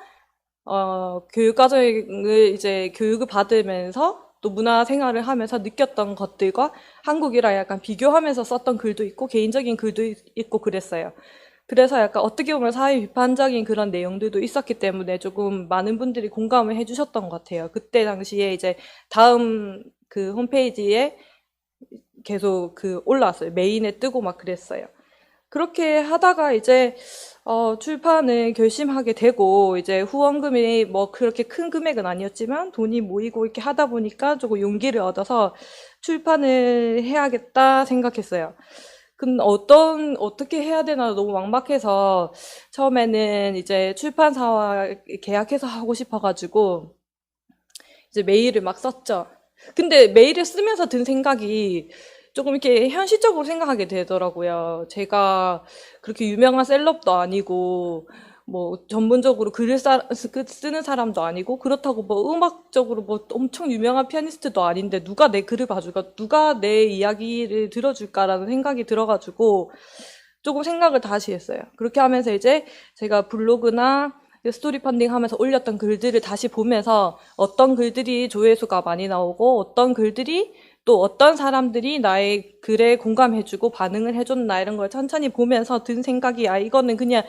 교육과정을 이제 교육을 받으면서 또 문화 생활을 하면서 느꼈던 것들과 한국이랑 약간 비교하면서 썼던 글도 있고 개인적인 글도 있고 그랬어요. 그래서 약간 어떻게 보면 사회 비판적인 그런 내용들도 있었기 때문에 조금 많은 분들이 공감을 해주셨던 것 같아요. 그때 당시에 이제 다음 그 홈페이지에 계속 올라왔어요. 메인에 뜨고 막 그랬어요. 그렇게 하다가 이제 출판을 결심하게 되고 이제 후원금이 뭐 그렇게 큰 금액은 아니었지만 돈이 모이고 이렇게 하다 보니까 조금 용기를 얻어서 출판을 해야겠다 생각했어요. 근데 어떻게 해야 되나 너무 막막해서 처음에는 이제 출판사와 계약해서 하고 싶어가지고 이제 메일을 막 썼죠. 근데 메일을 쓰면서 든 생각이 조금 이렇게 현실적으로 생각하게 되더라고요. 제가 그렇게 유명한 셀럽도 아니고, 뭐, 전문적으로 쓰는 사람도 아니고, 그렇다고 뭐 음악적으로 뭐 엄청 유명한 피아니스트도 아닌데, 누가 내 글을 봐줄까? 누가 내 이야기를 들어줄까라는 생각이 들어가지고, 조금 생각을 다시 했어요. 그렇게 하면서 이제 제가 블로그나 스토리 펀딩 하면서 올렸던 글들을 다시 보면서 어떤 글들이 조회수가 많이 나오고 어떤 글들이 또 어떤 사람들이 나의 글에 공감해주고 반응을 해줬나 이런 걸 천천히 보면서 든 생각이 이거는 그냥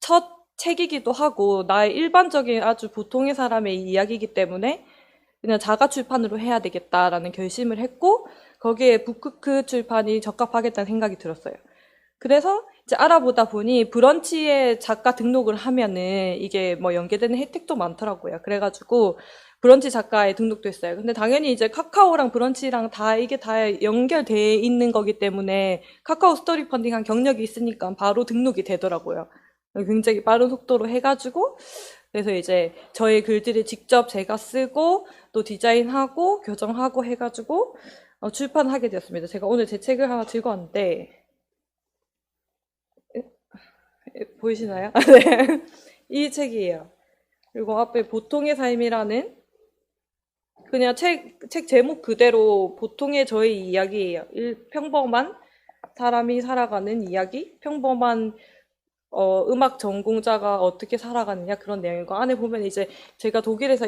첫 책이기도 하고 나의 일반적인 아주 보통의 사람의 이야기이기 때문에 그냥 자가 출판으로 해야 되겠다라는 결심을 했고 거기에 북크크 출판이 적합하겠다는 생각이 들었어요. 그래서 이제 알아보다 보니 브런치에 작가 등록을 하면은 이게 뭐 연계되는 혜택도 많더라고요. 그래가지고 브런치 작가에 등록됐어요. 근데 당연히 이제 카카오랑 브런치랑 이게 다 연결돼 있는 거기 때문에 카카오 스토리 펀딩한 경력이 있으니까 바로 등록이 되더라고요. 굉장히 빠른 속도로 해가지고 그래서 이제 저의 글들을 직접 제가 쓰고 또 디자인하고 교정하고 해가지고 출판하게 되었습니다. 제가 오늘 제 책을 하나 들고 왔는데 보이시나요? 네. 이 책이에요. 그리고 앞에 보통의 삶이라는 그냥 책 제목 그대로 보통의 저의 이야기예요. 평범한 사람이 살아가는 이야기, 평범한 음악 전공자가 어떻게 살아가느냐 그런 내용이고 안에 보면 이제 제가 독일에서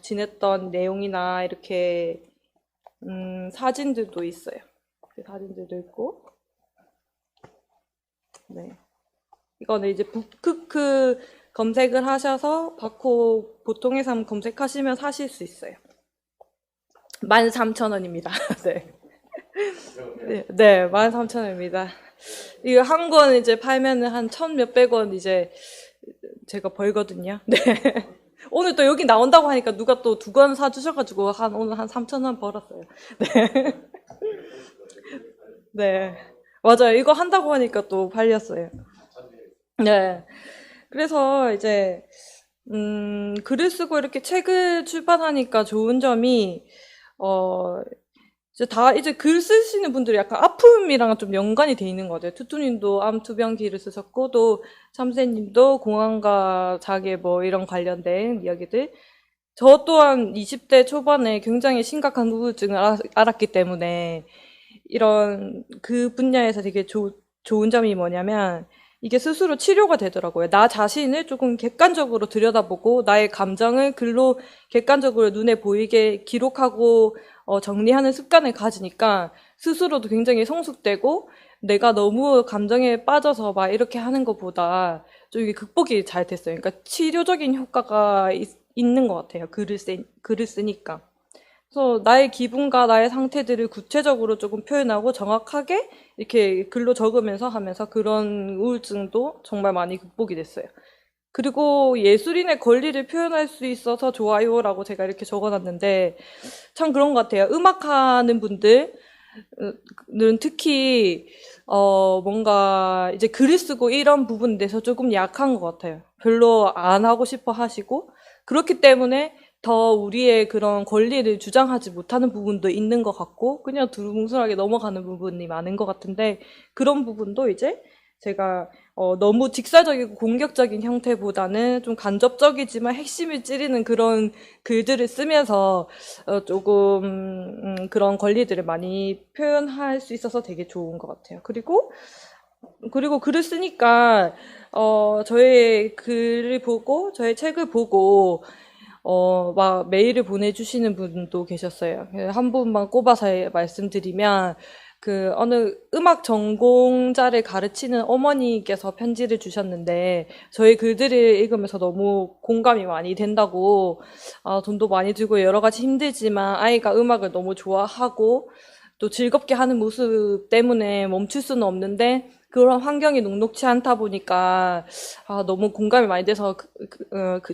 지냈던 내용이나 이렇게 사진들도 있어요. 그 사진들도 있고 네. 이거는 이제 북크크 검색을 하셔서 보통의 삶 검색하시면 사실 수 있어요. 13,000원입니다. 네. 네, 13,000원입니다. 이거 한 권 이제 팔면은 한 1,000몇백 원 이제 제가 벌거든요. 네. 오늘 또 여기 나온다고 하니까 누가 또 2권 사주셔가지고 오늘 한 3,000원 벌었어요. 네. 네. 맞아요. 이거 한다고 하니까 또 팔렸어요. 네. 그래서 이제, 글을 쓰고 이렇게 책을 출판하니까 좋은 점이, 이제 글 쓰시는 분들이 약간 아픔이랑 좀 연관이 돼 있는 것 같아요. 투투님도 암투병기를 쓰셨고, 또 참새님도 공황과 자괴 뭐 이런 관련된 이야기들. 저 또한 20대 초반에 굉장히 심각한 우울증을 알았기 때문에, 이런 그 분야에서 되게 좋은 점이 뭐냐면, 이게 스스로 치료가 되더라고요. 나 자신을 조금 객관적으로 들여다보고 나의 감정을 글로 객관적으로 눈에 보이게 기록하고 정리하는 습관을 가지니까 스스로도 굉장히 성숙되고 내가 너무 감정에 빠져서 막 이렇게 하는 것보다 좀 이게 극복이 잘 됐어요. 그러니까 치료적인 효과가 있는 것 같아요. 글을 쓰니까. 그래서 나의 기분과 나의 상태들을 구체적으로 조금 표현하고 정확하게 이렇게 글로 적으면서 하면서 그런 우울증도 정말 많이 극복이 됐어요. 그리고 예술인의 권리를 표현할 수 있어서 좋아요라고 제가 이렇게 적어놨는데 참 그런 것 같아요. 음악하는 분들은 특히 뭔가 이제 글을 쓰고 이런 부분에 대해서 조금 약한 것 같아요. 별로 안 하고 싶어 하시고 그렇기 때문에 더 우리의 그런 권리를 주장하지 못하는 부분도 있는 것 같고 그냥 두루뭉술하게 넘어가는 부분이 많은 것 같은데 그런 부분도 이제 제가 너무 직설적이고 공격적인 형태보다는 좀 간접적이지만 핵심을 찌르는 그런 글들을 쓰면서 조금 그런 권리들을 많이 표현할 수 있어서 되게 좋은 것 같아요. 그리고 글을 쓰니까 저의 글을 보고 저의 책을 보고 막 메일을 보내주시는 분도 계셨어요. 한 분만 꼽아서 말씀드리면, 어느 음악 전공자를 가르치는 어머니께서 편지를 주셨는데, 저희 글들을 읽으면서 너무 공감이 많이 된다고, 돈도 많이 들고 여러 가지 힘들지만 아이가 음악을 너무 좋아하고, 또 즐겁게 하는 모습 때문에 멈출 수는 없는데, 그런 환경이 녹록치 않다 보니까 너무 공감이 많이 돼서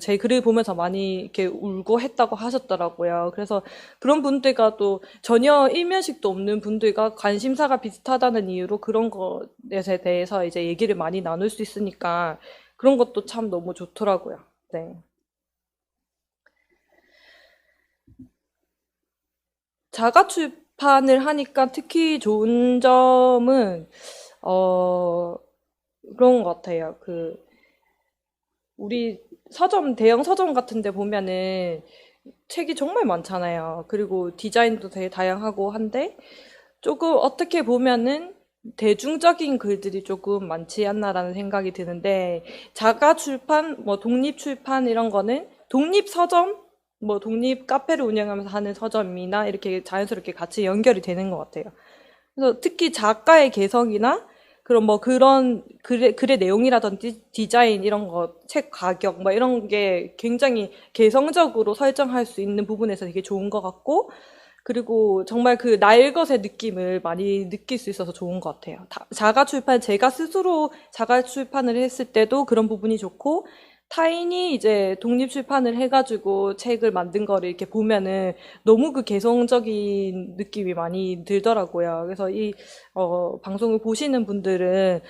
제 글을 보면서 많이 이렇게 울고 했다고 하셨더라고요. 그래서 그런 분들과 또 전혀 일면식도 없는 분들과 관심사가 비슷하다는 이유로 그런 것에 대해서 이제 얘기를 많이 나눌 수 있으니까 그런 것도 참 너무 좋더라고요. 네. 자가 출판을 하니까 특히 좋은 점은 그런 것 같아요. 우리 대형 서점 같은 데 보면은 책이 정말 많잖아요. 그리고 디자인도 되게 다양하고 한데, 조금 어떻게 보면은 대중적인 글들이 조금 많지 않나라는 생각이 드는데, 자가 출판, 뭐 독립 출판 이런 거는 독립 서점, 뭐 독립 카페를 운영하면서 하는 서점이나 이렇게 자연스럽게 같이 연결이 되는 것 같아요. 그래서 특히 작가의 개성이나 그런 글의 내용이라든지 디자인 이런 거, 책 가격 뭐 이런 게 굉장히 개성적으로 설정할 수 있는 부분에서 되게 좋은 것 같고 그리고 정말 날것의 느낌을 많이 느낄 수 있어서 좋은 것 같아요. 제가 스스로 자가 출판을 했을 때도 그런 부분이 좋고 타인이 이제 독립 출판을 해가지고 책을 만든 거를 이렇게 보면은 너무 개성적인 느낌이 많이 들더라고요. 그래서 방송을 보시는 분들은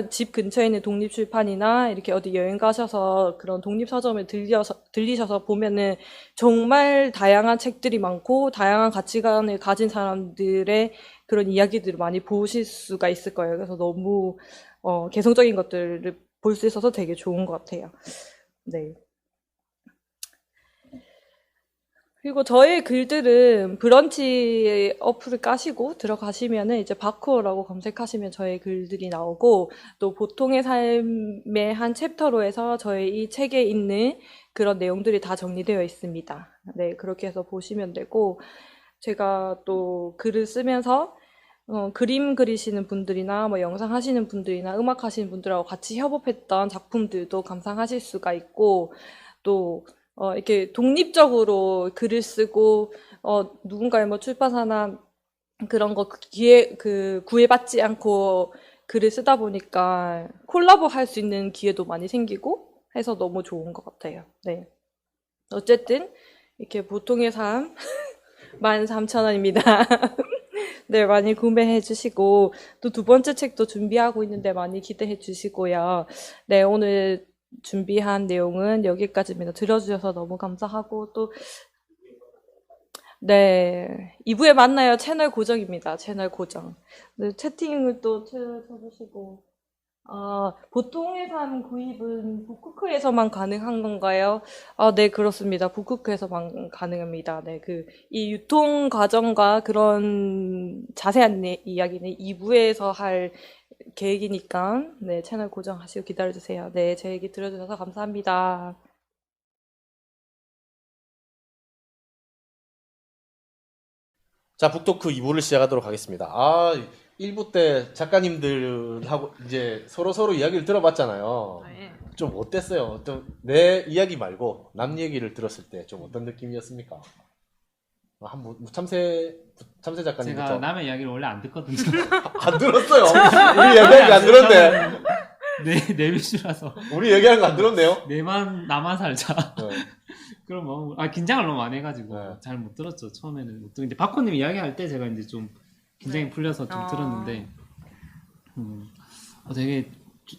집 근처에 있는 독립 출판이나 이렇게 어디 여행 가셔서 그런 독립 서점에 들리셔서 보면은 정말 다양한 책들이 많고 다양한 가치관을 가진 사람들의 그런 이야기들을 많이 보실 수가 있을 거예요. 그래서 너무 개성적인 것들을 볼 수 있어서 되게 좋은 것 같아요. 네. 그리고 저의 글들은 브런치 어플을 까시고 들어가시면은 이제 바쿠어라고 검색하시면 저의 글들이 나오고, 또 보통의 삶의 한 챕터로 해서 저의 이 책에 있는 그런 내용들이 다 정리되어 있습니다. 네, 그렇게 해서 보시면 되고, 제가 또 글을 쓰면서 그림 그리시는 분들이나 뭐 영상 하시는 분들이나 음악 하시는 분들하고 같이 협업했던 작품들도 감상하실 수가 있고, 또 이렇게 독립적으로 글을 쓰고 누군가의 뭐 출판사나 그런 거 구애받지 않고 글을 쓰다 보니까 콜라보 할 수 있는 기회도 많이 생기고 해서 너무 좋은 것 같아요. 네. 어쨌든 이렇게 보통의 삶 13,000원입니다. 네, 많이 구매해 주시고, 또 두 번째 책도 준비하고 있는데 많이 기대해 주시고요. 네, 오늘 준비한 내용은 여기까지입니다. 들어주셔서 너무 감사하고, 또, 네, 2부에 만나요. 채널 고정입니다. 채널 고정. 네, 채팅을 또 쳐주시고, 보통의 삶 구입은 북쿠크에서만 가능한 건가요? 네, 그렇습니다. 북쿠크에서만 가능합니다. 네, 이 유통 과정과 그런 자세한 이야기는 2부에서 할 계획이니까, 네, 채널 고정하시고 기다려주세요. 네, 제 얘기 들어주셔서 감사합니다. 자, 북토크 2부를 시작하도록 하겠습니다. 1부 때 작가님들하고 이제 서로 이야기를 들어봤잖아요. 네. 좀 어땠어요? 내 이야기 말고 남 얘기를 들었을 때 좀 어떤 느낌이었습니까? 참새 제가 작가님부터. 남의 이야기를 원래 안 듣거든요. 안 들었어요. 우리 얘기하는 거 안 들었네. 내 위주라서. 우리 얘기하는 거 안 들었네요. 나만 살자. 네. 그럼 뭐, 긴장을 너무 많이 해가지고 네. 잘 못 들었죠. 처음에는 못 듣고. 이제 바코님 이야기할 때 제가 이제 좀 긴장이 네. 풀려서 좀 들었는데, 되게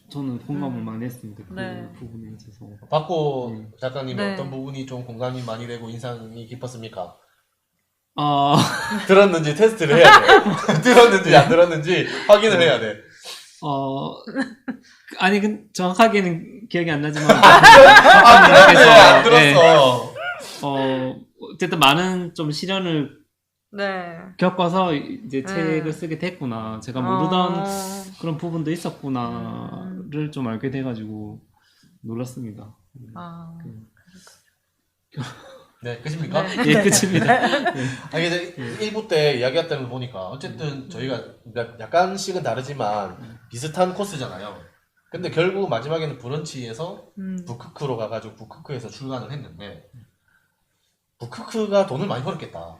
저는 공감을 많이 했습니다. 그 네. 부분에 있어서. 박고 작가님 네. 어떤 부분이 좀 공감이 많이 되고 인상이 깊었습니까? 어, 들었는지 테스트를 해야 돼. 들었는지 안 들었는지 확인을 해야 돼. 아니, 정확하게는 기억이 안 나지만. 들었네, 안 들었어. 어쨌든 많은 좀 시련을 네. 겪어서 이제 책을 쓰게 됐구나. 제가 모르던 그런 부분도 있었구나를 좀 알게 돼가지고 놀랐습니다. 네, 끝입니까? 예, 끝입니다. 아니, 이제 1부 때 이야기했던 걸 보니까 어쨌든 저희가 약간씩은 다르지만 비슷한 코스잖아요. 근데 결국 마지막에는 브런치에서 북크크로 가가지고 북크크에서 출간을 했는데 북크크가 돈을 많이 벌었겠다.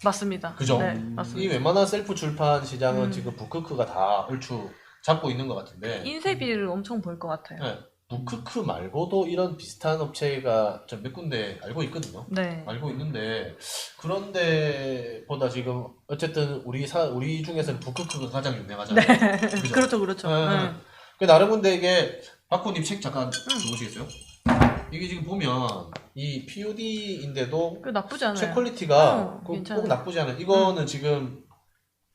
맞습니다. 그죠? 네, 이 맞습니다. 웬만한 셀프 출판 시장은 지금 북크크가 다 얼추 잡고 있는 것 같은데 인쇄비를 엄청 벌 것 같아요. 네, 북크크 말고도 이런 비슷한 업체가 좀 몇 군데 알고 있거든요. 네. 알고 있는데 그런데보다 지금 어쨌든 우리 중에서는 북크크가 가장 유명하잖아요. 그죠? 그렇죠, 그렇죠. 네. 그 나름 근데 이게 박호님 책 잠깐 보시겠어요? 이게 지금 보면 이 POD인데도 그 나쁘지 않아요. 책 퀄리티가 꼭 괜찮아요. 나쁘지 않아요. 이거는 지금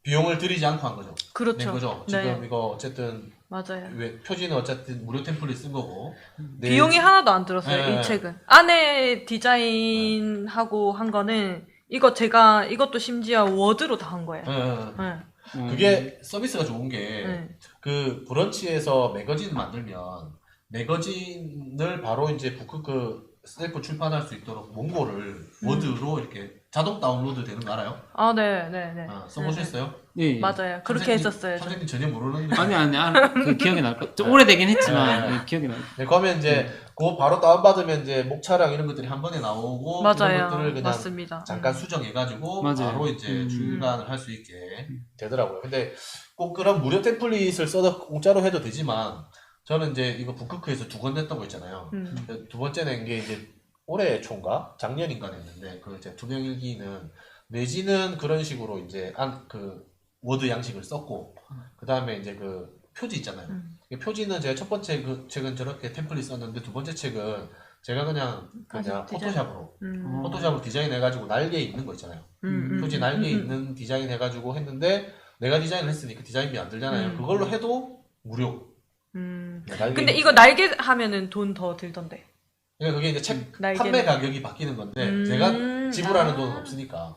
비용을 들이지 않고 한 거죠. 그렇죠. 낸 거죠. 네. 지금 이거 어쨌든 맞아요. 표지는 어쨌든 무료 템플릿 쓴 거고 비용이 하나도 안 들었어요, 네. 이 책은. 안에 디자인하고 한 거는, 이것도 심지어 워드로 다 한 거예요. 네. 네. 그게 서비스가 좋은 게 네. 그 브런치에서 매거진 만들면 매거진을 바로 이제 북크크 셀프 출판할 수 있도록 원고를 워드로 이렇게 자동 다운로드 되는 거 알아요? 네. 써보셨어요? 예. 맞아요. 그렇게 했었어요. 선생님 전혀 모르는 거. 아니, 기억이 날 거. 좀 오래되긴 했지만, 네. 예, 기억이 날 거. 네, 그러면 이제 그거 바로 다운받으면 이제 목차랑 이런 것들이 한 번에 나오고 이런 맞아요. 것들을 그냥 맞습니다. 잠깐 수정해가지고 맞아요. 바로 이제 음. 출간을 할 수 있게 되더라고요. 근데 꼭 그런 무료 템플릿을 써서 공짜로 해도 되지만 저는 이제 이거 북크크에서 2권 냈던 거 있잖아요. 두 번째 낸 게 이제 올해 초인가 작년인가 냈는데 그 이제 투명일기는 내지는 그런 식으로 이제 그 워드 양식을 썼고 그 다음에 이제 그 표지 있잖아요. 이 표지는 제가 첫 번째 그 책은 저렇게 템플릿 썼는데 두 번째 책은 제가 그냥 포토샵으로 디자인해가지고 날개 있는 거 있잖아요. 표지 날개 있는 디자인 해가지고 했는데 내가 디자인을 했으니까 디자인비 안 들잖아요. 그걸로 해도 무료. 날개 근데 인쇄. 이거 날개 하면은 돈 더 들던데. 그러니까 그게 이제 책 날개는. 판매 가격이 바뀌는 건데 제가 지불하는 돈은 없으니까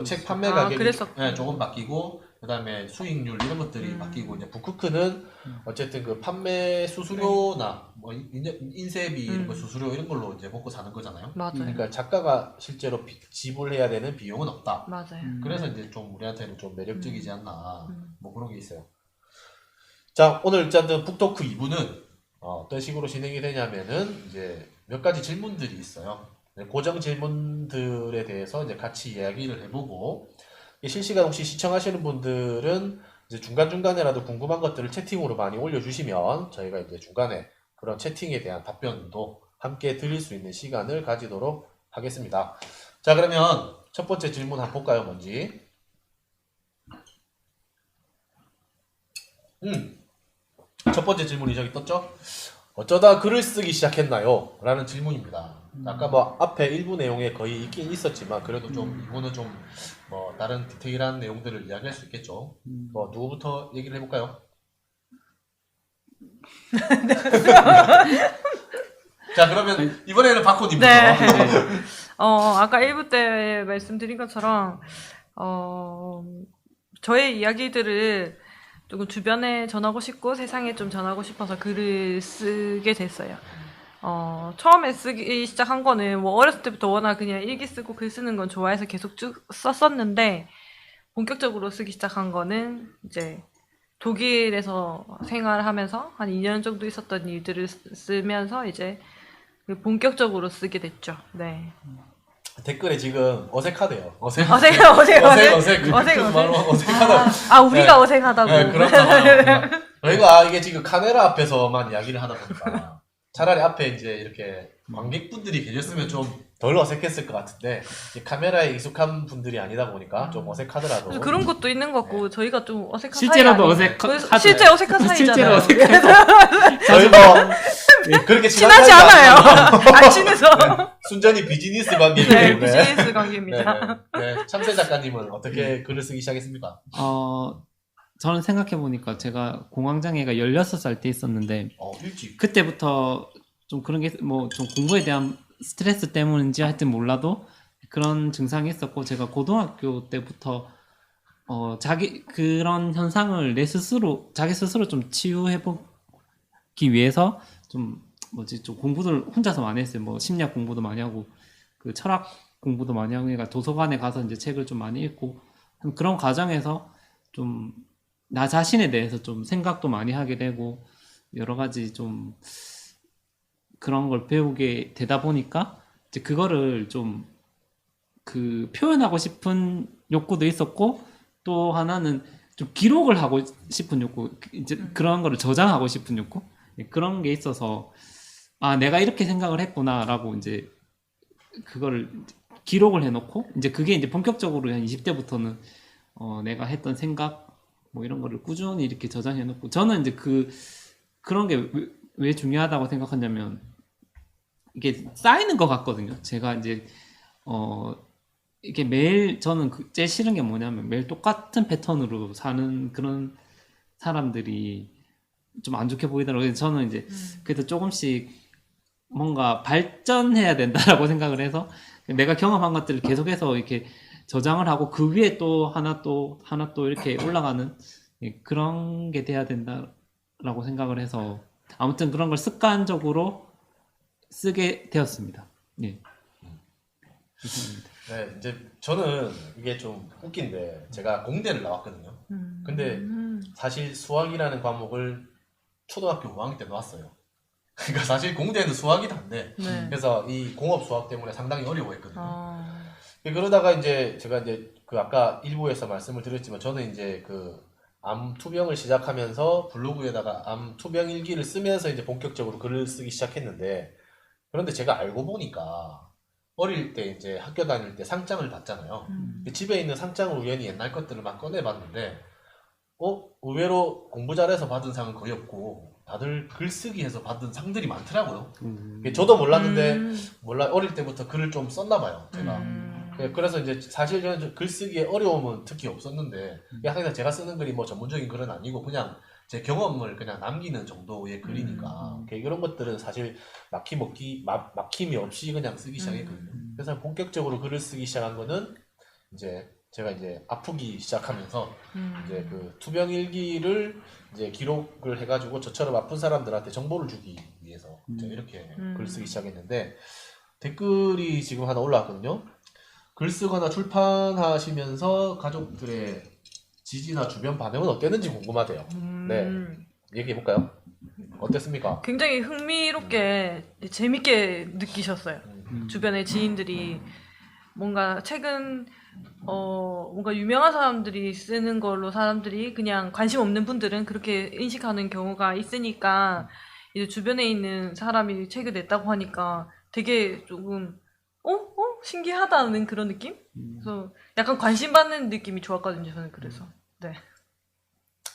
책 판매 가격이 그랬었구나. 조금 바뀌고 그다음에 수익률 이런 것들이 바뀌고 이제 북크크는 어쨌든 그 판매 수수료나 뭐 인쇄비 이런 거 수수료 이런 걸로 이제 먹고 사는 거잖아요. 맞아요. 그러니까 작가가 실제로 지불해야 되는 비용은 없다. 맞아요. 그래서 이제 좀 우리한테는 좀 매력적이지 않나 뭐 그런 게 있어요. 자, 오늘 일단은 북토크 2부는 어떤 식으로 진행이 되냐면은 이제 몇 가지 질문들이 있어요. 고정 질문들에 대해서 이제 같이 이야기를 해보고 실시간 혹시 시청하시는 분들은 이제 중간중간에라도 궁금한 것들을 채팅으로 많이 올려주시면 저희가 이제 중간에 그런 채팅에 대한 답변도 함께 드릴 수 있는 시간을 가지도록 하겠습니다. 자, 그러면 첫 번째 질문 한번 볼까요, 뭔지? 첫 번째 질문이 저기 떴죠? 어쩌다 글을 쓰기 시작했나요? 라는 질문입니다. 아까 뭐 앞에 일부 내용에 거의 있긴 있었지만 그래도 좀 이거는 좀 뭐 다른 디테일한 내용들을 이야기할 수 있겠죠. 뭐 누구부터 얘기를 해볼까요? 자, 그러면 이번에는 박호님부터. 네. 아까 1부 때 말씀드린 것처럼, 저의 이야기들을 조금 주변에 전하고 싶고 세상에 좀 전하고 싶어서 글을 쓰게 됐어요. 처음에 쓰기 시작한 거는 뭐 어렸을 때부터 워낙 그냥 일기 쓰고 글 쓰는 건 좋아해서 계속 쭉 썼었는데, 본격적으로 쓰기 시작한 거는 이제 독일에서 생활하면서 한 2년 정도 있었던 일들을 쓰면서 이제 본격적으로 쓰게 됐죠. 네. 댓글에 지금 어색하대요. 어색. 어색하다. 우리가 네. 어색하다고. 네, 그런가 봐요. 저희가 이게 지금 카메라 앞에서만 이야기를 하다 보니까 차라리 앞에 이제 이렇게 관객분들이 계셨으면 좀 덜 어색했을 것 같은데 카메라에 익숙한 분들이 아니다 보니까 좀 어색하더라도 그런 것도 있는 것 같고 저희가 좀 어색한 실제로도 사이 어색하죠. 실제 어색한 사이잖아요. 실제로 어색해서 저희 뭐 그렇게 친하지 않아요. 안 친해서. 순전히 비즈니스 관계이기 네, 때문에. 비즈니스 관계입니다. 네. 참새 작가님은 어떻게 글을 쓰기 시작했습니까? 저는 생각해보니까 제가 공황장애가 16살 때 있었는데 일찍. 그때부터 좀 그런 게 뭐 좀 공부에 대한 스트레스 때문인지 하여튼 몰라도 그런 증상이 있었고 제가 고등학교 때부터 그런 현상을 자기 스스로 좀 치유해보기 위해서 좀 공부를 혼자서 많이 했어요. 뭐 심리학 공부도 많이 하고 그 철학 공부도 많이 하고 그러니까 도서관에 가서 이제 책을 좀 많이 읽고 그런 과정에서 좀 나 자신에 대해서 좀 생각도 많이 하게 되고 여러 가지 좀 그런 걸 배우게 되다 보니까 이제 그거를 좀 표현하고 싶은 욕구도 있었고 또 하나는 좀 기록을 하고 싶은 욕구 이제 그런 거를 저장하고 싶은 욕구 그런 게 있어서 내가 이렇게 생각을 했구나라고 이제 그거를 기록을 해놓고 이제 그게 이제 본격적으로 한 20대부터는 내가 했던 생각 뭐 이런 거를 꾸준히 이렇게 저장해놓고 저는 이제 그런 게 왜 중요하다고 생각하냐면 이게 쌓이는 것 같거든요. 제가 이제 이게 매일 저는 제일 싫은 게 뭐냐면 매일 똑같은 패턴으로 사는 그런 사람들이 좀 안 좋게 보이더라고요. 저는 이제 그래도 조금씩 뭔가 발전해야 된다라고 생각을 해서 내가 경험한 것들을 계속해서 이렇게 저장을 하고 그 위에 또 하나 또 이렇게 올라가는 그런 게 돼야 된다라고 생각을 해서 아무튼 그런 걸 습관적으로 쓰게 되었습니다. 예. 네, 이제 저는 이게 좀 웃긴데 제가 공대를 나왔거든요. 근데 사실 수학이라는 과목을 초등학교 5학년 때 나왔어요. 그러니까 사실 공대는 수학이 단데 그래서 이 공업 수학 때문에 상당히 어려워했거든요. 그러다가 이제 제가 이제 아까 일부에서 말씀을 드렸지만 저는 이제 암 투병을 시작하면서 블로그에다가 암 투병 일기를 쓰면서 이제 본격적으로 글을 쓰기 시작했는데 그런데 제가 알고 보니까 어릴 때 이제 학교 다닐 때 상장을 받잖아요. 집에 있는 상장을 우연히 옛날 것들을 막 꺼내봤는데 의외로 공부 잘해서 받은 상은 거의 없고 다들 글쓰기해서 받은 상들이 많더라고요. 저도 몰랐는데 어릴 때부터 글을 좀 썼나 봐요. 제가. 그래서 이제 사실 저는 글쓰기에 어려움은 특히 없었는데 항상 제가 쓰는 글이 뭐 전문적인 글은 아니고 그냥 제 경험을 그냥 남기는 정도의 글이니까 이런 것들은 사실 막힘이 없이 그냥 쓰기 시작했거든요. 그래서 본격적으로 글을 쓰기 시작한 거는 이제 제가 이제 아프기 시작하면서 이제 그 투병일기를 이제 기록을 해가지고 저처럼 아픈 사람들한테 정보를 주기 위해서 이제 이렇게 글 쓰기 시작했는데 댓글이 지금 하나 올라왔거든요. 글 쓰거나 출판하시면서 가족들의 지지나 주변 반응은 어땠는지 궁금하대요. 네, 얘기해 볼까요? 어땠습니까? 굉장히 흥미롭게 재밌게 느끼셨어요. 주변의 지인들이 뭔가 최근 뭔가 유명한 사람들이 쓰는 걸로 사람들이 그냥 관심 없는 분들은 그렇게 인식하는 경우가 있으니까 이제 주변에 있는 사람이 책을 냈다고 하니까 되게 조금 신기하다는 그런 느낌? 그래서 약간 관심 받는 느낌이 좋았거든요. 저는 그래서 네.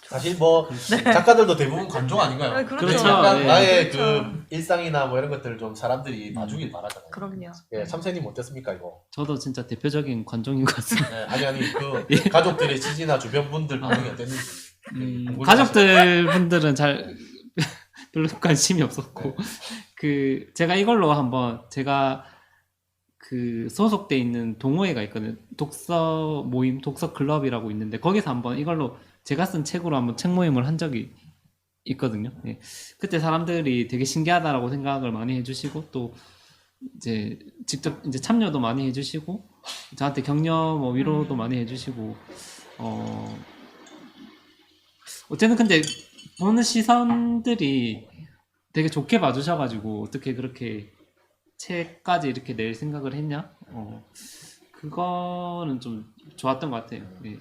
사실 뭐 작가들도 대부분 관종 아닌가요? 네, 그렇죠. 그렇죠. 약간 네. 나의 그렇죠. 그 일상이나 뭐 이런 것들을 좀 사람들이 봐주길 바라잖아요. 그럼요. 예, 참새님 어땠습니까 이거? 저도 진짜 대표적인 관종인 것 같습니다. 네, 아니 그 가족들의 지지나 주변 분들 반응이 어땠는지. 궁금해하시죠? 가족들 분들은 잘 별로 관심이 없었고 그 제가 이걸로 한번 제가 그 소속돼 있는 동호회가 있거든요. 독서 모임, 독서 클럽이라고 있는데 거기서 한번 이걸로 제가 쓴 책으로 한번 책 모임을 한 적이 있거든요. 예. 그때 사람들이 되게 신기하다라고 생각을 많이 해주시고 또 이제 직접 이제 참여도 많이 해주시고 저한테 격려 뭐 위로도 많이 해주시고 어쨌든 근데 보는 시선들이 되게 좋게 봐주셔가지고 어떻게 그렇게 책까지 이렇게 낼 생각을 했냐? 그거는 좀 좋았던 것 같아요. 예.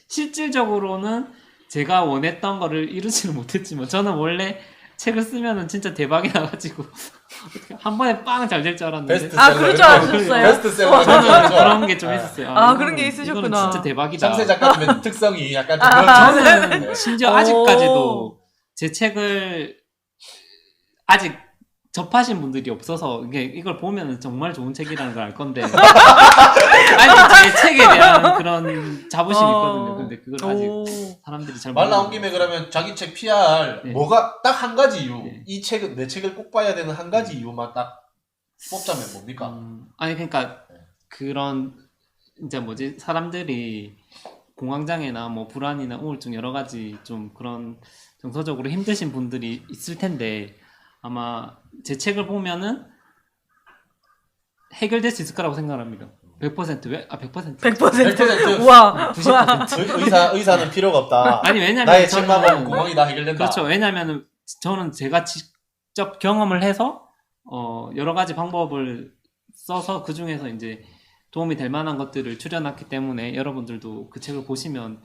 실질적으로는 제가 원했던 거를 이루지는 못했지만 저는 원래 책을 쓰면은 진짜 대박이 나가지고 한 번에 빵 잘 될 줄 알았는데 베스트셀러. 그럴 줄 아셨어요? 베스트셀러. 저는 그런 게 좀 있었어요. 그런 게 이거는 있으셨구나. 진짜 대박이다. 참새 작가님의 특성이 약간 좀 그런 저는 심지어 오. 아직까지도 제 책을 아직 접하신 분들이 없어서 이걸 보면 정말 좋은 책이라는 걸 알 건데 아니 제 책에 대한 그런 자부심이 있거든요. 근데 그걸 아직 사람들이 잘 말 나온 모르는 김에 그러면 자기 책 PR 네. 뭐가 딱 한 가지 이유 네. 이 책은 내 책을 꼭 봐야 되는 한 가지 이유만 딱 뽑자면 뭡니까? 아니 그러니까 네. 그런 이제 뭐지 사람들이 공황장애나 뭐 불안이나 우울증 여러 가지 좀 그런 정서적으로 힘드신 분들이 있을 텐데 아마 제 책을 보면은 해결될 수 있을 거라고 생각합니다. 100% 왜? 100%. 100%. 우와. 90%. 의사는 필요가 없다. 아니 왜냐면 나의 저는 책만 보면 공황이 다 해결된다. 그렇죠. 왜냐면은 저는 제가 직접 경험을 해서 여러 가지 방법을 써서 그 중에서 이제 도움이 될 만한 것들을 추려놨기 때문에 여러분들도 그 책을 보시면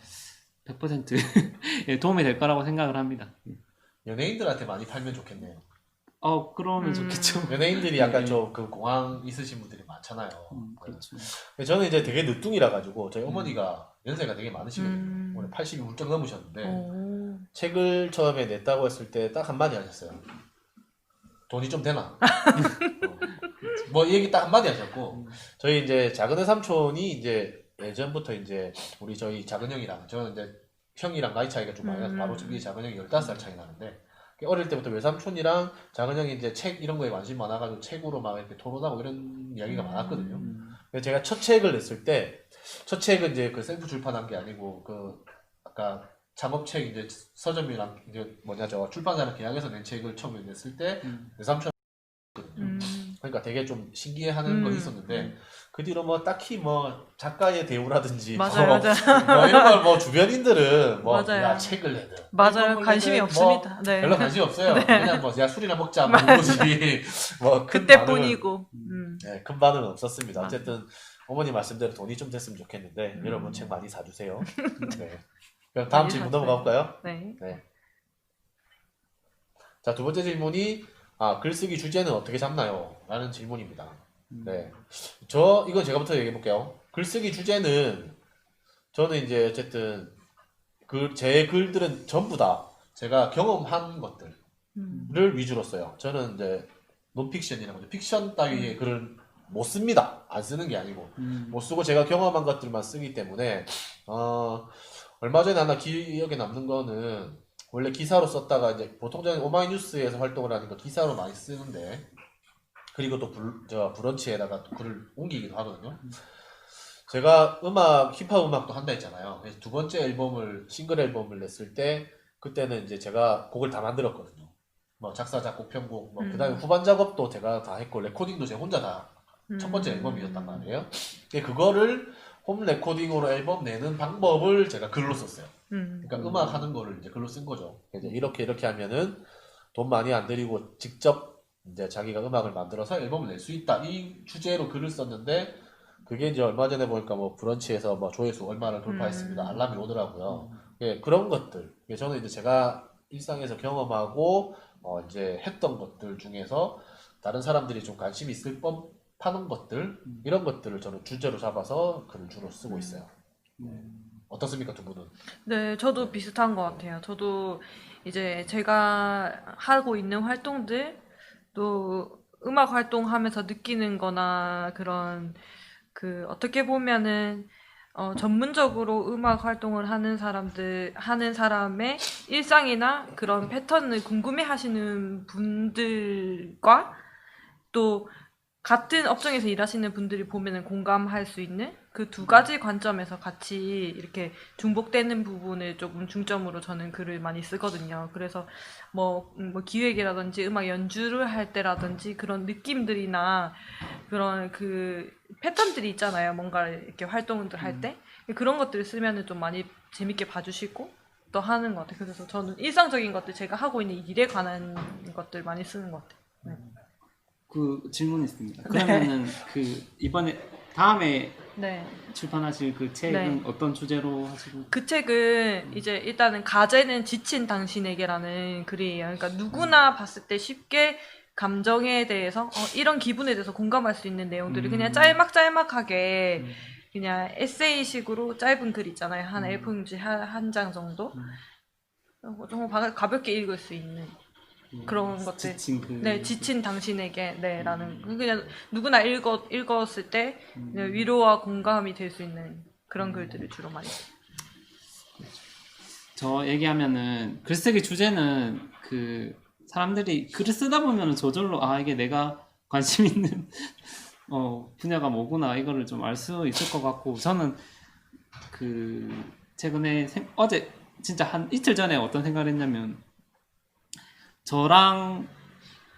100% 예, 도움이 될 거라고 생각을 합니다. 연예인들한테 많이 팔면 좋겠네요. 그러면 좋겠죠. 연예인들이 약간 네. 좀 그 공황 있으신 분들이 많잖아요. 그렇죠. 근데 저는 이제 되게 늦둥이라 가지고 저희 어머니가 연세가 되게 많으시거든요. 오늘 80이 훌쩍 넘으셨는데 책을 처음에 냈다고 했을 때 딱 한마디 하셨어요. 돈이 좀 되나? 뭐 얘기 딱 한마디 하셨고 저희 이제 작은애 삼촌이 이제 예전부터 이제 우리 저희 작은 형이랑 저는 이제 형이랑 나이 차이가 좀 많이 나서 바로 위에 작은 형이 15살 차이 나는데 어릴 때부터 외삼촌이랑 작은 형이 이제 책 이런 거에 관심 많아가지고 책으로 막 이렇게 토론하고 이런 이야기가 많았거든요. 그래서 제가 첫 책을 냈을 때 첫 책은 이제 그 셀프 출판한 게 아니고 그 아까 창업책 이제 서점이랑 이제 저 출판사랑 계약해서 낸 책을 처음에 냈을 때 외삼촌 그러니까 되게 좀 신기해하는 건 있었는데 그 뒤로 뭐 딱히 뭐 작가의 대우라든지 맞아요, 뭐 이런 걸 뭐 주변인들은 뭐 맞아요. 야 책을 내든 맞아요. 뭘 관심이 내든 없습니다. 네. 별로 관심 없어요. 그냥 뭐 야 술이나 먹자 뭐 이거지. 뭐 큰 그때뿐이고. 네, 큰 반응은 없었습니다. 어쨌든 어머니 말씀대로 돈이 좀 됐으면 좋겠는데 여러분 책 많이 사주세요. 네. 그럼 다음 많이 질문 사주세요. 넘어가 볼까요? 네. 자, 두 번째 질문이 글쓰기 주제는 어떻게 잡나요? 라는 질문입니다. 네. 이건 제가부터 얘기해 볼게요. 글쓰기 주제는 저는 이제 어쨌든 제 글들은 전부 다 제가 경험한 것들을 위주로 써요. 저는 이제 논픽션이라고 픽션 따위의 글을 못 씁니다. 안 쓰는 게 아니고 못 쓰고 제가 경험한 것들만 쓰기 때문에 얼마 전에 하나 기억에 남는 거는 원래 기사로 썼다가 이제 보통 저는 오마이뉴스에서 활동을 하니까 기사로 많이 쓰는데 그리고 또 브런치에다가 또 글을 옮기기도 하거든요. 제가 힙합 음악도 한다 했잖아요. 그래서 두 번째 싱글 앨범을 냈을 때 그때는 이제 제가 곡을 다 만들었거든요. 뭐 작사, 작곡, 편곡, 뭐 그다음에 후반 작업도 제가 다 했고 레코딩도 제가 혼자 다 첫 번째 앨범이었단 말이에요. 그거를 홈 레코딩으로 앨범 내는 방법을 제가 글로 썼어요. 그러니까 음악 하는 거를 이제 글로 쓴 거죠. 이제 이렇게 하면은 돈 많이 안 들이고 직접 이제 자기가 음악을 만들어서 앨범을 낼 수 있다. 이 주제로 글을 썼는데 그게 이제 얼마 전에 보니까 뭐 브런치에서 뭐 조회수 얼마를 돌파했습니다. 알람이 오더라고요. 예, 그런 것들. 저는 이제 제가 일상에서 경험하고 이제 했던 것들 중에서 다른 사람들이 좀 관심이 있을 법하는 것들 이런 것들을 저는 주제로 잡아서 글을 주로 쓰고 있어요. 어떻습니까, 두 분은? 네, 저도 비슷한 것 같아요. 저도 이제 제가 하고 있는 활동들, 또 음악 활동하면서 느끼는 거나 그런 어떻게 보면은 전문적으로 음악 활동을 하는 사람의 일상이나 그런 패턴을 궁금해 하시는 분들과 또 같은 업종에서 일하시는 분들이 보면은 공감할 수 있는 그 두 가지 관점에서 같이 이렇게 중복되는 부분을 조금 중점으로 저는 글을 많이 쓰거든요. 그래서 뭐 기획이라든지 음악 연주를 할 때라든지 그런 느낌들이나 그런 패턴들이 있잖아요. 뭔가 이렇게 활동들 할 때. 그런 것들을 쓰면은 좀 많이 재밌게 봐주시고 또 하는 것 같아요. 그래서 저는 일상적인 것들, 제가 하고 있는 일에 관한 것들 많이 쓰는 것 같아요. 네. 그 질문이 있습니다. 그러면은 다음에 네. 출판하실 그 책은 네. 어떤 주제로 하시고? 그 책은 이제 일단은 가제는 지친 당신에게라는 글이에요. 그러니까 누구나 봤을 때 쉽게 감정에 대해서 이런 기분에 대해서 공감할 수 있는 내용들을 그냥 짤막짤막하게 그냥 에세이식으로 짧은 글 있잖아요. 한 A4용지 한 장 정도. 좀 가볍게 읽을 수 있는 그런 것들. 네, 지친 당신에게, 네, 라는. 그냥 누구나 읽었을 때 위로와 공감이 될 수 있는 그런 글들을 주로 많이 써요. 저 얘기하면은 글쓰기 주제는 사람들이 글을 쓰다 보면은 저절로 이게 내가 관심 있는 분야가 뭐구나 이거를 좀 알 수 있을 것 같고, 저는 최근에 어제 진짜 한 이틀 전에 어떤 생각을 했냐면, 저랑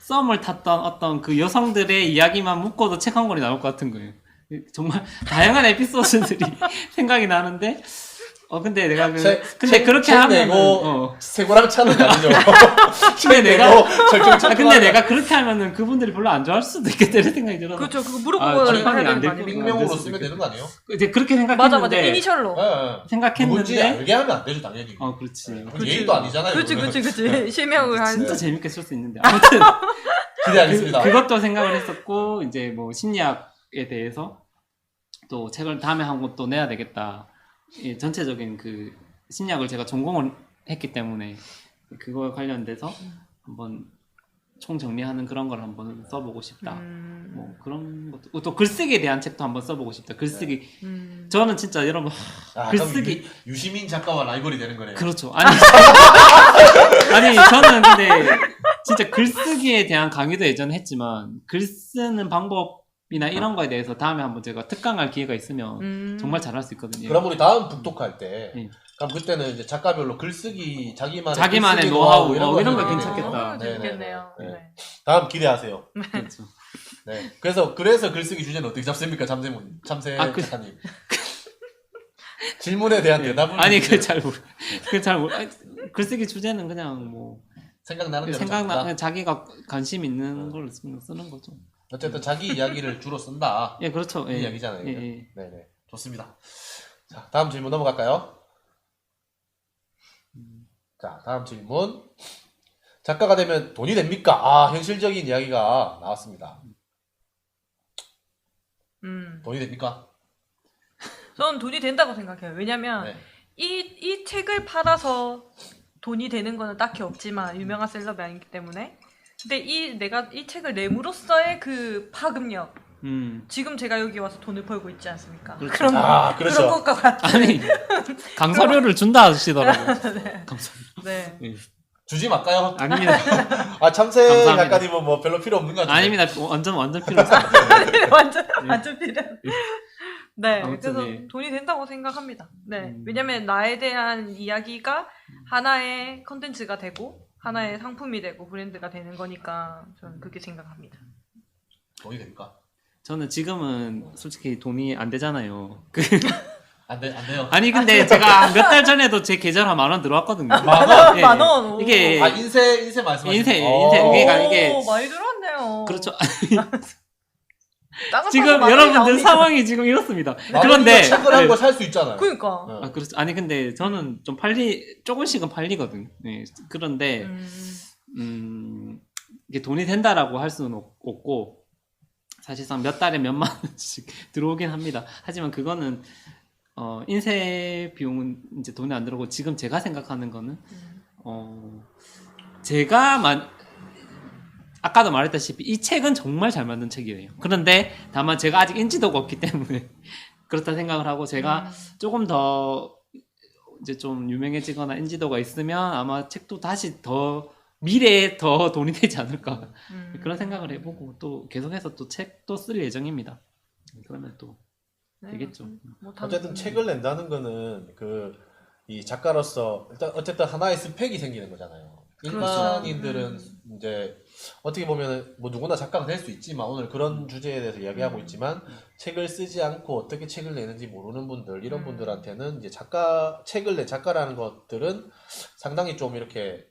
썸을 탔던 어떤 그 여성들의 이야기만 묶어도 책 한 권이 나올 것 같은 거예요. 정말 다양한 에피소드들이 생각이 나는데, 근데 내가 그렇게 하면 세고랑 차는 아니죠. 근데 내가 그렇게 하면은 그분들이 별로 안 좋아할 수도 있겠다 이런 생각이 들어서. 그렇죠. 그거 물어보고 출판이 안 될 거 거니까. 익명으로 쓰면 되는 거 아니에요? 이제 그렇게 생각했는데. 맞아. 이니셜로. 누군지 알게 하면 안 되죠, 당연히. 그렇지. 예의도 아니잖아요. 그렇지. 실명을 하는. 진짜 재밌게 쓸 수 있는데. 아무튼 기대하겠습니다. 그것도 생각을 했었고, 이제 뭐 심리학에 대해서 또 책을 다음에 한 권 또 내야 되겠다. 전체적인 심리학을 제가 전공을 했기 때문에 그거에 관련돼서 한번 총정리하는 그런 걸 한번 써보고 싶다. 뭐 그런 것도, 또 글쓰기에 대한 책도 한번 써보고 싶다. 글쓰기. 저는 진짜 여러분 글쓰기 유시민 작가와 라이벌이 되는 거네요. 그렇죠. 아니 저는 근데 진짜 글쓰기에 대한 강의도 예전에 했지만 글 쓰는 방법이나 이런 거에 대해서 다음에 한번 제가 특강할 기회가 있으면 정말 잘할 수 있거든요. 그럼 우리 다음 북독할 때 그럼 그때는 이제 작가별로 글쓰기 자기만의 노하우 이런 거 괜찮겠다. 재밌겠네요. 네. 다음 기대하세요. 그렇죠. 네. 그래서 글쓰기 주제는 어떻게 잡습니까, 참새 작가님? 질문에 대한 대답을 글쓰기 주제는 그냥 뭐 생각나는 대로 자기가 관심 있는 걸 쓰는 거죠. 어쨌든 자기 이야기를 주로 쓴다. 예, 그렇죠. 이 이야기잖아요. 예. 네네. 좋습니다. 자, 다음 질문 넘어갈까요? 자, 다음 질문. 작가가 되면 돈이 됩니까? 현실적인 이야기가 나왔습니다. 돈이 됩니까? 저는 돈이 된다고 생각해요. 왜냐면 이 책을 팔아서 돈이 되는 거는 딱히 없지만 유명한 셀럽이 아니기 때문에. 근데 내가 이 책을 내므로써의 그 파급력, 지금 제가 여기 와서 돈을 벌고 있지 않습니까? 그렇죠. 그럼 아, 그렇죠. 그런 것과 같은. 아니 강사료를 준다 하시더라고요. 강사료. 네. 예. 주지 말까요? 아닙니다. 아, 참새 감사합니다. 작가님은 뭐 별로 필요 없는 것 같은데. 아닙니다. 완전 필요 없어요. 완전 필요. 네, 아무튼, 그래서 예. 돈이 된다고 생각합니다. 네, 왜냐면 나에 대한 이야기가 하나의 컨텐츠가 되고 하나의 상품이 되고 브랜드가 되는 거니까 저는 그렇게 생각합니다. 돈이 됩니까? 저는 지금은 솔직히 돈이 안 되잖아요. 안 돼요. 아니 근데 제가 몇 달 전에도 제 계좌로 한 10,000원 들어왔거든요. 만 원? 예. 10,000원. 오. 이게 아, 인쇄 말씀하시는 인쇄, 거. 인쇄. 오. 그러니까 이게 오, 많이 들었네요. 그렇죠. 땅을 지금 파서 많이 여러분들 나오니까. 상황이 지금 이렇습니다. 그런데 그런데 책을 한 네. 거 살 수 있잖아요. 그러니까. 어. 아, 그렇죠. 아니 근데 저는 좀 조금씩은 팔리거든. 네. 그런데 이게 돈이 된다라고 할 수는 없고 사실상 몇 달에 몇만 원씩 들어오긴 합니다. 하지만 그거는 인쇄 비용은 이제 돈이 안 들어오고 지금 제가 생각하는 거는 아까도 말했다시피 이 책은 정말 잘 만든 책이에요. 그런데 다만 제가 아직 인지도가 없기 때문에 그렇다 생각을 하고 제가 조금 더 이제 좀 유명해지거나 인지도가 있으면 아마 책도 다시 미래에 더 돈이 되지 않을까 그런 생각을 해보고 또 계속해서 또 책도 쓸 예정입니다. 그러면 또 네, 되겠죠. 어쨌든 책을 낸다는 거는 이 작가로서 일단 어쨌든 하나의 스펙이 생기는 거잖아요. 일반인들은 이제 어떻게 보면 뭐 누구나 작가가 될 수 있지만 오늘 그런 주제에 대해서 이야기하고 있지만 책을 쓰지 않고 어떻게 책을 내는지 모르는 분들 이런 분들한테는 이제 책을 낸 작가라는 것들은 상당히 좀 이렇게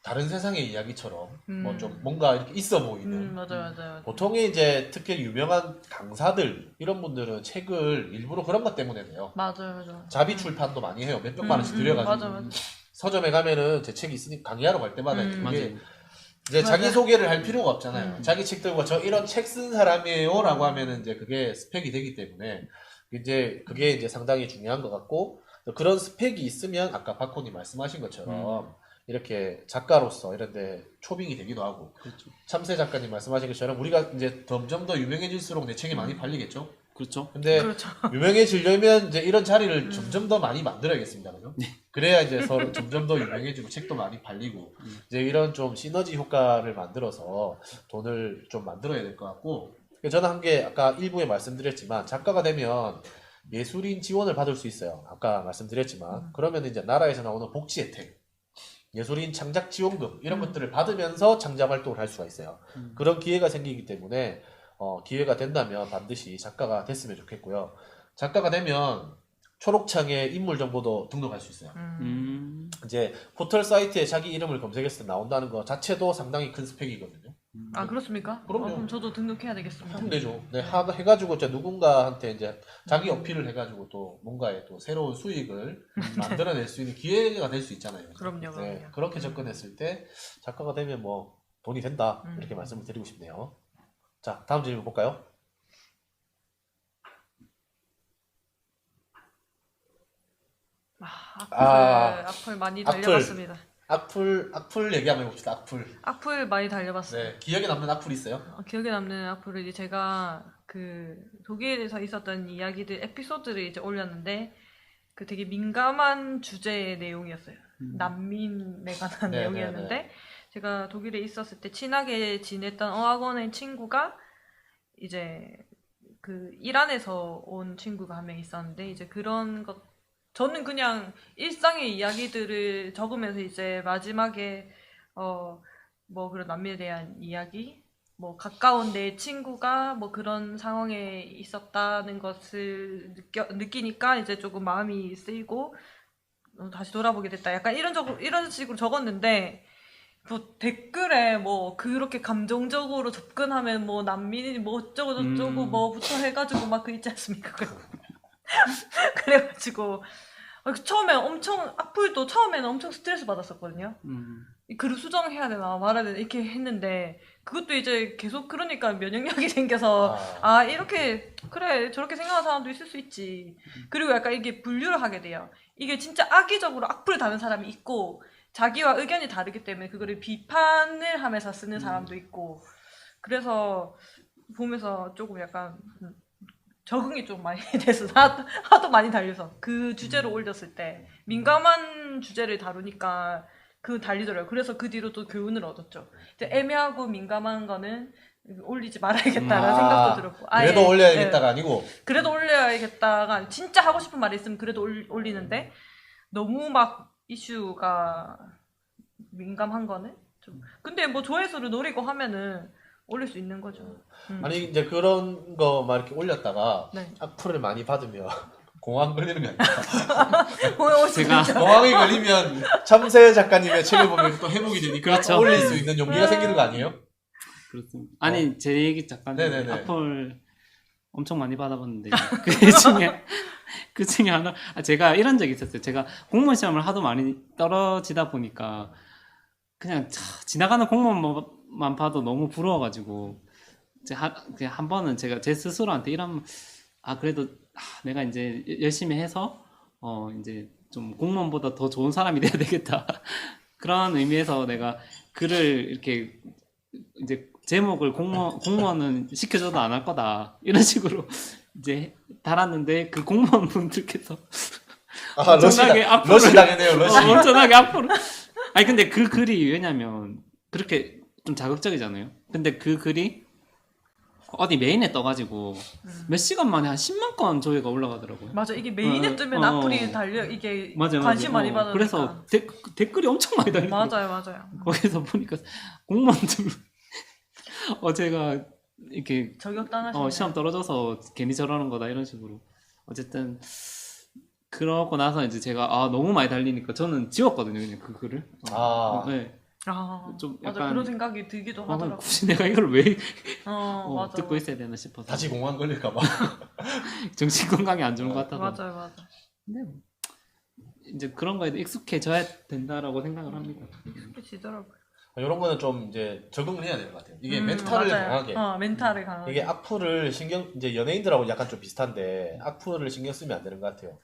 다른 세상의 이야기처럼 뭐 좀 뭔가 이렇게 있어 보이는 맞아요. 보통의 이제 특히 유명한 강사들 이런 분들은 책을 일부러 그런 것 때문에 내요. 맞아요. 자비 출판도 많이 해요. 몇백만 원씩 들여가지고 맞아. 서점에 가면은 제 책이 있으니까 강의하러 갈 때마다 그게 맞아요. 이제 맞아. 자기 소개를 할 필요가 없잖아요. 자기 책 들고 저 이런 책 쓴 사람이에요라고 하면은 이제 그게 스펙이 되기 때문에 이제 그게 이제 상당히 중요한 것 같고 그런 스펙이 있으면 아까 박호님 말씀하신 것처럼 이렇게 작가로서 이런데 초빙이 되기도 하고 그렇죠. 참새 작가님 말씀하신 것처럼 우리가 이제 점점 더 유명해질수록 내 책이 많이 팔리겠죠. 그렇죠. 근데 그렇죠. 유명해지려면 이제 이런 자리를 점점 더 많이 만들어야겠습니다. 그죠? 그래야 이제 서로 점점 더 유명해지고 책도 많이 팔리고 이제 이런 좀 시너지 효과를 만들어서 돈을 좀 만들어야 될 것 같고 저는 한 게 아까 일부에 말씀드렸지만 작가가 되면 예술인 지원을 받을 수 있어요. 아까 말씀드렸지만 그러면 이제 나라에서 나오는 복지 혜택 예술인 창작 지원금 이런 것들을 받으면서 창작 활동을 할 수가 있어요. 그런 기회가 생기기 때문에 기회가 된다면 반드시 작가가 됐으면 좋겠고요. 작가가 되면 초록창에 인물 정보도 등록할 수 있어요. 이제 포털 사이트에 자기 이름을 검색했을 때 나온다는 거 자체도 상당히 큰 스펙이거든요. 아, 그렇습니까? 그럼요. 그럼 저도 등록해야 되겠습니다. 하면 되죠. 네, 해가지고 이제 누군가한테 이제 자기 어필을 해가지고 또 뭔가의 또 새로운 수익을 만들어낼 수 있는 기회가 될 수 있잖아요. 그럼요. 네, 그렇게 접근했을 때 작가가 되면 뭐 돈이 된다 이렇게 말씀을 드리고 싶네요. 자, 다음 질문 볼까요? 악플 많이 악플. 달려봤습니다. 악플 얘기 한번 해봅시다. 악플 많이 달려봤어요. 네, 기억에 남는 악플 있어요? 기억에 남는 악플을 이제 제가 독일에서 있었던 이야기들 에피소드를 이제 올렸는데 되게 민감한 주제의 내용이었어요. 난민에 관한 네, 내용이었는데 네, 네. 제가 독일에 있었을 때 친하게 지냈던 어학원의 친구가 이제 이란에서 온 친구가 한 명 있었는데 이제 그런 것 저는 그냥 일상의 이야기들을 적으면서 이제 마지막에 뭐 그런 난민에 대한 이야기 뭐 가까운 내 친구가 뭐 그런 상황에 있었다는 것을 느끼니까 이제 조금 마음이 쓰이고 다시 돌아보게 됐다. 약간 이런 식으로 적었는데 뭐 댓글에 뭐 그렇게 감정적으로 접근하면 뭐 난민이 뭐 어쩌고 저쩌고 뭐부터 해가지고 막 그 있지 않습니까? 그래가지고 악플도 처음에는 엄청 스트레스 받았었거든요. 글을 수정해야 되나 말아야 되나 이렇게 했는데 그것도 이제 계속 그러니까 면역력이 생겨서 이렇게 그래 저렇게 생각하는 사람도 있을 수 있지. 그리고 약간 이게 분류를 하게 돼요. 이게 진짜 악의적으로 악플을 다는 사람이 있고 자기와 의견이 다르기 때문에 그거를 비판을 하면서 쓰는 사람도 있고 그래서 보면서 조금 약간 적응이 좀 많이 돼서 하도 많이 달려서 그 주제로 올렸을 때 민감한 주제를 다루니까 그 달리더라고요. 그래서 그 뒤로 또 교훈을 얻었죠. 이제 애매하고 민감한 거는 올리지 말아야겠다라는 생각도 들었고. 그래도 아예, 올려야겠다가 아니고 그래도 올려야겠다가 진짜 하고 싶은 말이 있으면 그래도 올리는데 너무 막 이슈가 민감한 거는 좀. 근데 뭐 조회수를 노리고 하면은 올릴 수 있는 거죠. 아니 이제 그런 거 막 이렇게 올렸다가 네. 악플을 많이 받으면 공황 걸리는 거 아닙니까? 제가 공황이 걸리면 참새 작가님의 책을 보면 또 회복이 되니까 그렇죠. 올릴 수 있는 용기가 생기는 거 아니에요? 그렇습니다. 아니 제 얘기 잠깐 네네네. 악플 엄청 많이 받아봤는데 그 중에 하나 제가 이런 적이 있었어요. 제가 공무원 시험을 하도 많이 떨어지다 보니까 그냥 지나가는 공무원만 봐도 너무 부러워가지고 그냥 한 번은 제가 제 스스로한테 이런 그래도 내가 이제 열심히 해서 이제 좀 공무원보다 더 좋은 사람이 돼야 되겠다 그런 의미에서 내가 글을 이렇게 이제 제목을 공무원은 시켜줘도 안 할 거다 이런 식으로 이제 달았는데 그 공무원 분들께서 엄청나게 러시 당했네요. 러시. 엄청나게 앞으로 아니 근데 그 글이 왜냐면 그렇게 좀 자극적이잖아요. 근데 그 글이 어디 메인에 떠가지고 몇 시간 만에 한 10만 건 조회가 올라가더라고요. 맞아, 이게 메인에 뜨면 악플이 달려 이게 맞아요, 관심 많이 받으니까. 그래서 댓글이 엄청 많이 달리고 맞아요. 거기서 보니까 공무원들 제가 이렇게 저격당하시네. 시험 떨어져서 괜히 저러는 거다 이런 식으로 어쨌든 그러고 나서 이제 제가 너무 많이 달리니까 저는 지웠거든요 그냥 그 글을. 네. 좀 맞아, 약간 그런 생각이 들기도 하더라고. 굳이 내가 이걸 왜 맞아. 듣고 있어야 되나 싶어서 다시 공황 걸릴까봐. 정신 건강에 안 좋은 것 같아서. 맞아요. 근데 이제 그런 거에 익숙해져야 된다라고 생각을 합니다. 익숙해지더라고요. 이런 거는 좀 이제 적응을 해야 될 것 같아요. 이게 멘탈을 강하게. 멘탈을 강하게. 이게 악플을 이제 연예인들하고 약간 좀 비슷한데 악플을 신경 쓰면 안 되는 것 같아요.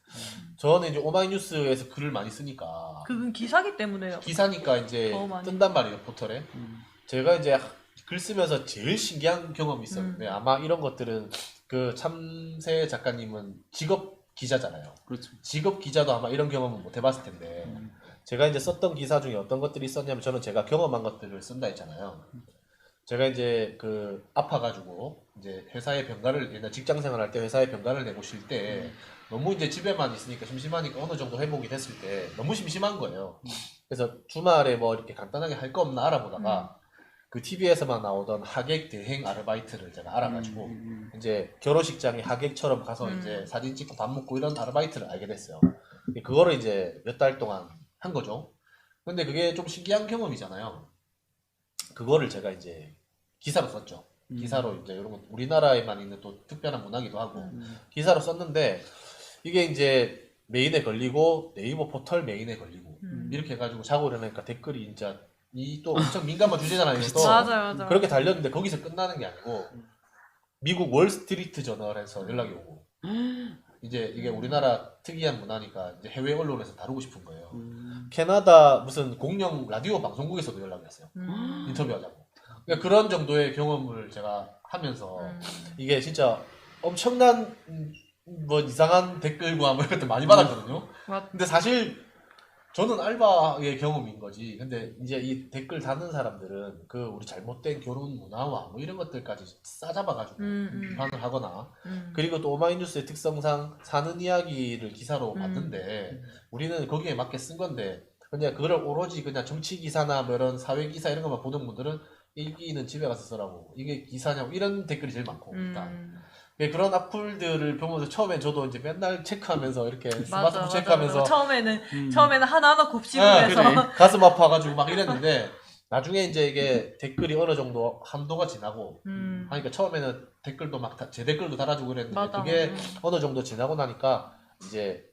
저는 이제 오마이뉴스에서 글을 많이 쓰니까. 그건 기사기 때문에요. 기사니까 이제 뜬단 말이에요, 포털에. 제가 이제 글 쓰면서 제일 신기한 경험이 있어요. 네, 아마 이런 것들은 그 참새 작가님은 직업 기자잖아요. 그렇죠. 직업 기자도 아마 이런 경험은 못 해봤을 텐데. 제가 이제 썼던 기사 중에 어떤 것들이 있었냐면 저는 제가 경험한 것들을 쓴다 했잖아요. 제가 이제 아파가지고 이제 회사에 병가를 옛날 직장 생활할 때 회사에 병가를 내고 쉴 때 너무 이제 집에만 있으니까 심심하니까 어느 정도 회복이 됐을 때 너무 심심한 거예요. 그래서 주말에 뭐 이렇게 간단하게 할 거 없나 알아보다가 그 TV에서만 나오던 하객 대행 아르바이트를 제가 알아가지고 이제 결혼식장에 하객처럼 가서 이제 사진 찍고 밥 먹고 이런 아르바이트를 알게 됐어요. 그거를 이제 몇 달 동안 한 거죠. 근데 그게 좀 신기한 경험이잖아요. 그거를 제가 이제 기사로 썼죠. 기사로 이제 이런 거 우리나라에만 있는 또 특별한 문화기도 하고 기사로 썼는데 이게 이제 메인에 걸리고 네이버 포털 메인에 걸리고 이렇게 해가지고 자고 일어나니까 댓글이 진짜 이 또 엄청 민감한 주제잖아요. 또 맞아요. 그렇게 달렸는데 거기서 끝나는 게 아니고 미국 월스트리트 저널에서 연락이 오고 이제 이게 우리나라 특이한 문화니까 이제 해외 언론에서 다루고 싶은 거예요. 캐나다 무슨 공영 라디오 방송국에서도 연락이 왔어요. 인터뷰하자고. 그러니까 그런 정도의 경험을 제가 하면서 이게 진짜 엄청난 뭐 이상한 댓글과 뭐 이런 것들 많이 받았거든요. 근데 사실 저는 알바의 경험인 거지. 근데 이제 이 댓글 다는 사람들은 그 우리 잘못된 결혼 문화와 뭐 이런 것들까지 싸잡아가지고 비판을 하거나 그리고 또 오마이뉴스의 특성상 사는 이야기를 기사로 봤는데 우리는 거기에 맞게 쓴 건데 그냥 그걸 오로지 그냥 정치 기사나 뭐 이런 사회 기사 이런 것만 보는 분들은 일기는 집에 가서 쓰라고 이게 기사냐고 이런 댓글이 제일 많고 일단 그런 악플들을 보면서 처음엔 저도 이제 맨날 체크하면서 이렇게 스마트폰 체크하면서 처음에는 하나하나 곱씹으면서 그래. 가슴 아파가지고 막 이랬는데 나중에 이제 이게 댓글이 어느 정도 한도가 지나고 하니까 처음에는 댓글도 막 제 댓글도 달아주고 그랬는데 그게 어느 정도 지나고 나니까 이제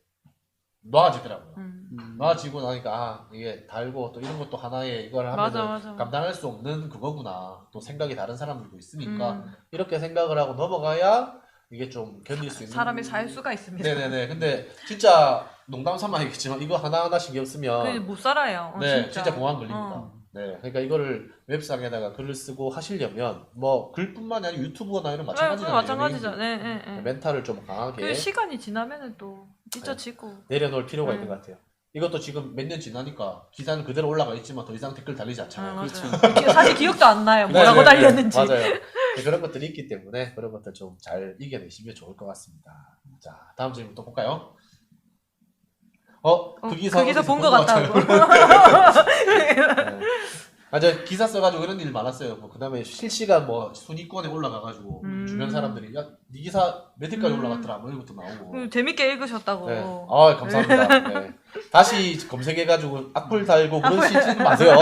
놔지더라고요. 놔지고 나니까 이게 달고 또 이런 것도 하나의 이걸 하면 감당할 수 없는 그거구나. 또 생각이 다른 사람들도 있으니까 이렇게 생각을 하고 넘어가야 이게 좀 견딜 수 있는 사람이 살 수가 있습니다. 네네네. 근데 진짜 농담 삼아 얘기했지만 이거 하나하나 신경 쓰면 못 살아요. 네, 진짜 공황 걸립니다. 네, 그러니까 이거를 웹상에다가 글을 쓰고 하시려면 뭐 글뿐만이 아니라 유튜브나 이런 마찬가지잖아요. 마찬가지죠. 네, 연예인들. 네, 네. 멘탈을 좀 강하게 그 시간이 지나면은 또 잊혀지고. 내려놓을 필요가 있는 네. 것 같아요. 이것도 지금 몇 년 지나니까 기사는 그대로 올라가 있지만 더 이상 댓글 달리지 아, 않잖아요. 맞아요. 그렇죠. 사실 기억도 안 나요. 네, 뭐라고 네, 네. 달렸는지. 맞아요. 네, 그런 것들이 있기 때문에 그런 것들 좀 잘 이겨내시면 좋을 것 같습니다. 자, 다음 질문 또 볼까요? 그 기사 그 기사 어디서 본 것 같아요. 같다고. 네. 저 기사 써가지고 이런 일 많았어요. 그 다음에 실시간 뭐 순위권에 올라가가지고 주변 사람들이 야, 네 기사 몇 위까지 올라갔더라 뭐 이런 것도 나오고. 재밌게 읽으셨다고. 네. 감사합니다. 네. 다시 검색해가지고 악플 달고 그런 시지 마세요.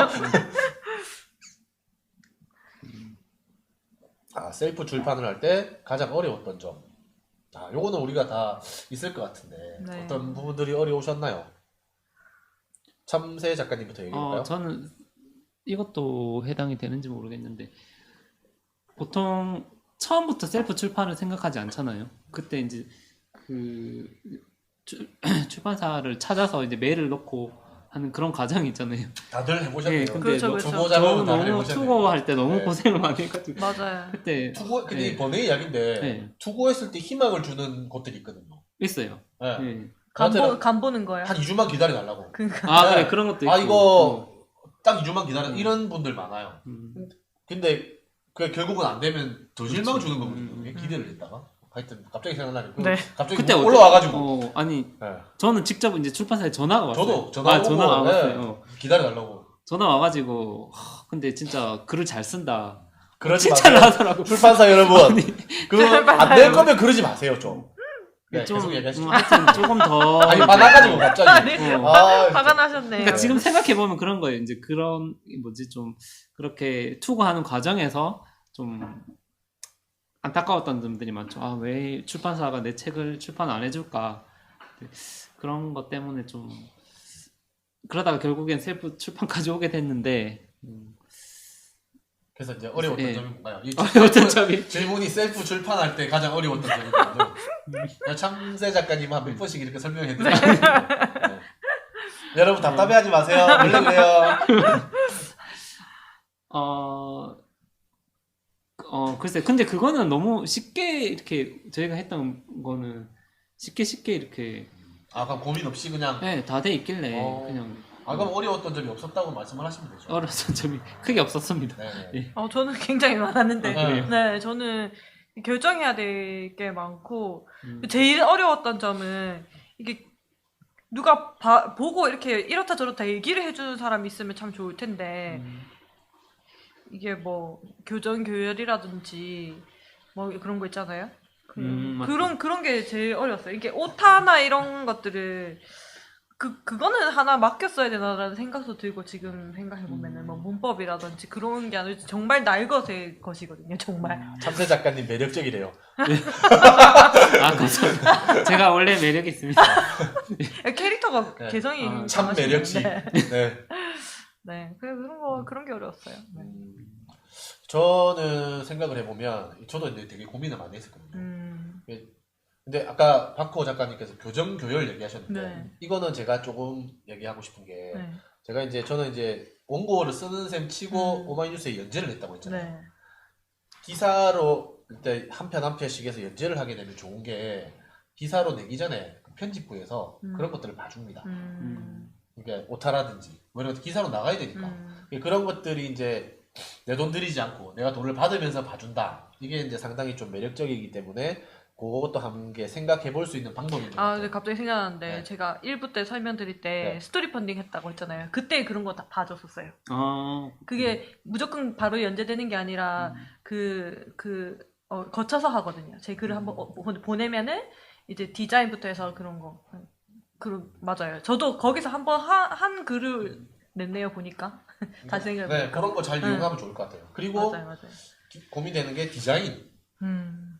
셀프 출판을 할 때 가장 어려웠던 점. 요거는 우리가 다 있을 것 같은데 네. 어떤 부분들이 어려우셨나요? 참새 작가님부터 얘기해볼까요? 저는 이것도 해당이 되는지 모르겠는데 보통 처음부터 셀프 출판을 생각하지 않잖아요. 그때 이제 그 출판사를 찾아서 이제 메일을 넣고 하는 그런 과정이 있잖아요. 다들 해보셨네요. 네, 근데 그렇죠, 그렇죠. 투고자는 저는 다들 너무 해보셨네요. 투고할 때 너무 네. 고생을 많이 해가지고 맞아요. 그때 근데 네. 번외 이야기인데 네. 투고했을 때 희망을 주는 곳들이 있거든요. 있어요. 네. 네. 간 보는 거예요. 한 2주만 기다려달라고. 그러니까. 네. 그래 그런 것도 있고. 이거 딱 2주만 기다려 이런 분들 많아요. 음. 근데 그 결국은 안 되면 더 실망 그렇죠. 주는 거거든요. 기대를 했다가 하여튼 갑자기 생각나네. 네. 갑자기 그때 올라와가지고. 아니 네. 저는 직접 이제 출판사에 전화가 왔어요. 저도 전화 오고 전화가 네. 왔어요. 기다려달라고. 전화 와가지고 근데 진짜 글을 잘 쓴다. 그러지 칭찬을 마세요. 하더라고. 출판사 여러분, 출판사 안 될 거면 그러지 마세요 좀. 네, 좀 계속 얘기하시죠. 하여튼 조금 더 아니 화나가지고 갑자기. 아니, 어. 화가 나셨네. 그러니까 지금 생각해 보면 그런 거예요. 이제 그런 뭐지 좀 그렇게 투고하는 과정에서 좀 안타까웠던 점들이 많죠. 왜 출판사가 내 책을 출판 안 해줄까? 그런 것 때문에 좀 그러다가 결국엔 셀프 출판까지 오게 됐는데 그래서 이제 어려웠던 네. 점이 뭔가요? 이 어려웠던 점이 질문이 셀프 출판할 때 가장 어려웠던 점이 뭐죠? 참새 작가님 한 몇 번씩 이렇게 설명해 드려요. 네. 여러분 답답해하지 마세요. 원래 그래요. 글쎄 근데 그거는 너무 쉽게 이렇게 저희가 했던 거는 쉽게 이렇게 그럼 고민 없이 그냥. 네, 다 돼 있길래 그냥 그럼 어려웠던 점이 없었다고 말씀을 하시면 되죠. 어려웠던 점이 크게 없었습니다. 네. 예. 저는 굉장히 많았는데. 네. 네, 저는 결정해야 될 게 많고, 음. 제일 어려웠던 점은, 이게, 누가 보고 이렇게 이렇다 저렇다 얘기를 해주는 사람이 있으면 참 좋을 텐데, 이게 뭐, 교정교열이라든지, 뭐 그런 거 있잖아요? 맞죠. 그런 게 제일 어려웠어요. 이게 오타나 이런 것들을, 그거는 하나 맡겼어야 되나라는 생각도 들고, 지금 생각해보면은, 뭐, 문법이라든지 그런 게 아니라 정말 날것의 것이거든요, 정말. 참새 작가님 매력적이래요. 감사합니다. 제가 원래 매력이 있습니다. 캐릭터가 네. 개성이 참 강하신 매력시. 분인데. 네. 네, 그런 게 어려웠어요. 네. 저는 생각을 해보면 저도 이제 되게 고민을 많이 했었거든요. 근데 아까 박호 작가님께서 교정교열 얘기하셨는데 네. 이거는 제가 조금 얘기하고 싶은 게 네. 저는 이제 원고를 쓰는 셈 치고 오마이뉴스에 연재를 했다고 했잖아요. 네. 기사로 일단 한 편 한 편씩 해서 연재를 하게 되면 좋은 게 기사로 내기 전에 그 편집부에서 그런 것들을 봐줍니다. 그러니까 오타라든지 뭐 이런 것 기사로 나가야 되니까 그런 것들이 이제 내 돈 들이지 않고 내가 돈을 받으면서 봐준다. 이게 이제 상당히 좀 매력적이기 때문에 그것도 함께 생각해 볼 수 있는 방법인 것 같아요. 근데 갑자기 생각나는데 네. 제가 1부 때 설명드릴 때 네. 스토리 펀딩 했다고 했잖아요. 그때 그런 거 다 봐줬었어요. 아, 그게 무조건 바로 연재되는 게 아니라 거쳐서 하거든요. 제 글을 한번 보내면은 이제 디자인부터 해서 그런 거. 맞아요. 저도 거기서 한번 한 글을 냈네요, 보니까. 다시 생각해보니까. 네, 그런 거 잘 이용하면 좋을 것 같아요. 그리고 맞아요. 고민되는 게 디자인. 음.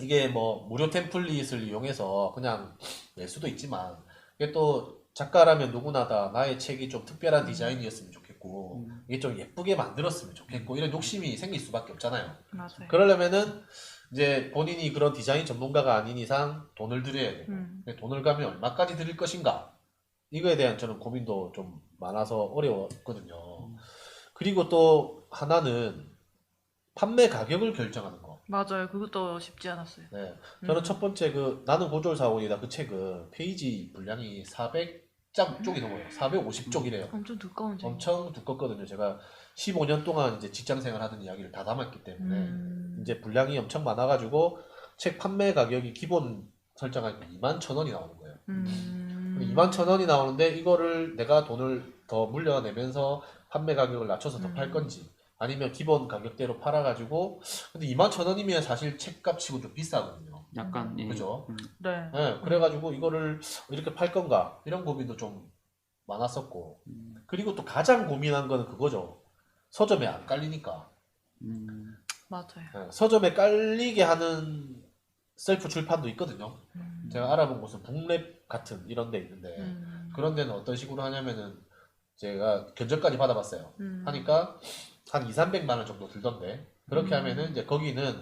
이게 뭐 무료 템플릿을 이용해서 그냥 낼 수도 있지만 이게 또 작가라면 누구나 다 나의 책이 좀 특별한 디자인이었으면 좋겠고 이게 좀 예쁘게 만들었으면 좋겠고 이런 욕심이 생길 수밖에 없잖아요. 맞아요. 그러려면은 이제 본인이 그런 디자인 전문가가 아닌 이상 돈을 들여야 돼요. 근데 돈을 가면 얼마까지 들일 것인가? 이거에 대한 저는 고민도 좀 많아서 어려웠거든요. 그리고 또 하나는 판매 가격을 결정하는 거. 맞아요. 그것도 쉽지 않았어요. 네. 저는 음. 첫 번째 그 나는 고졸사원이다 그 책은 페이지 분량이 400장 쪽이 넘어요. 450쪽이래요. 엄청 두꺼운 책. 엄청 두껍거든요. 제가 15년 동안 이제 직장 생활하던 이야기를 다 담았기 때문에 이제 분량이 엄청 많아가지고 책 판매 가격이 기본 설정하니까 21,000원이 나오는 거예요. 21,000원이 나오는데 이거를 내가 돈을 더 물려내면서 판매 가격을 낮춰서 더 팔 건지 아니면 기본 가격대로 팔아가지고 근데 21,000원이면 사실 책값치고 좀 비싸거든요. 약간 예. 그죠? 네. 네, 그래가지고 이거를 이렇게 팔 건가 이런 고민도 좀 많았었고 그리고 또 가장 고민한 거는 그거죠. 서점에 안 깔리니까. 맞아요. 네, 서점에 깔리게 하는 셀프 출판도 있거든요. 제가 알아본 곳은 북랩 같은 이런 데 있는데 그런 데는 어떤 식으로 하냐면은 제가 견적까지 받아봤어요. 하니까 한 2, 300만 원 정도 들던데 그렇게 하면은 이제 거기는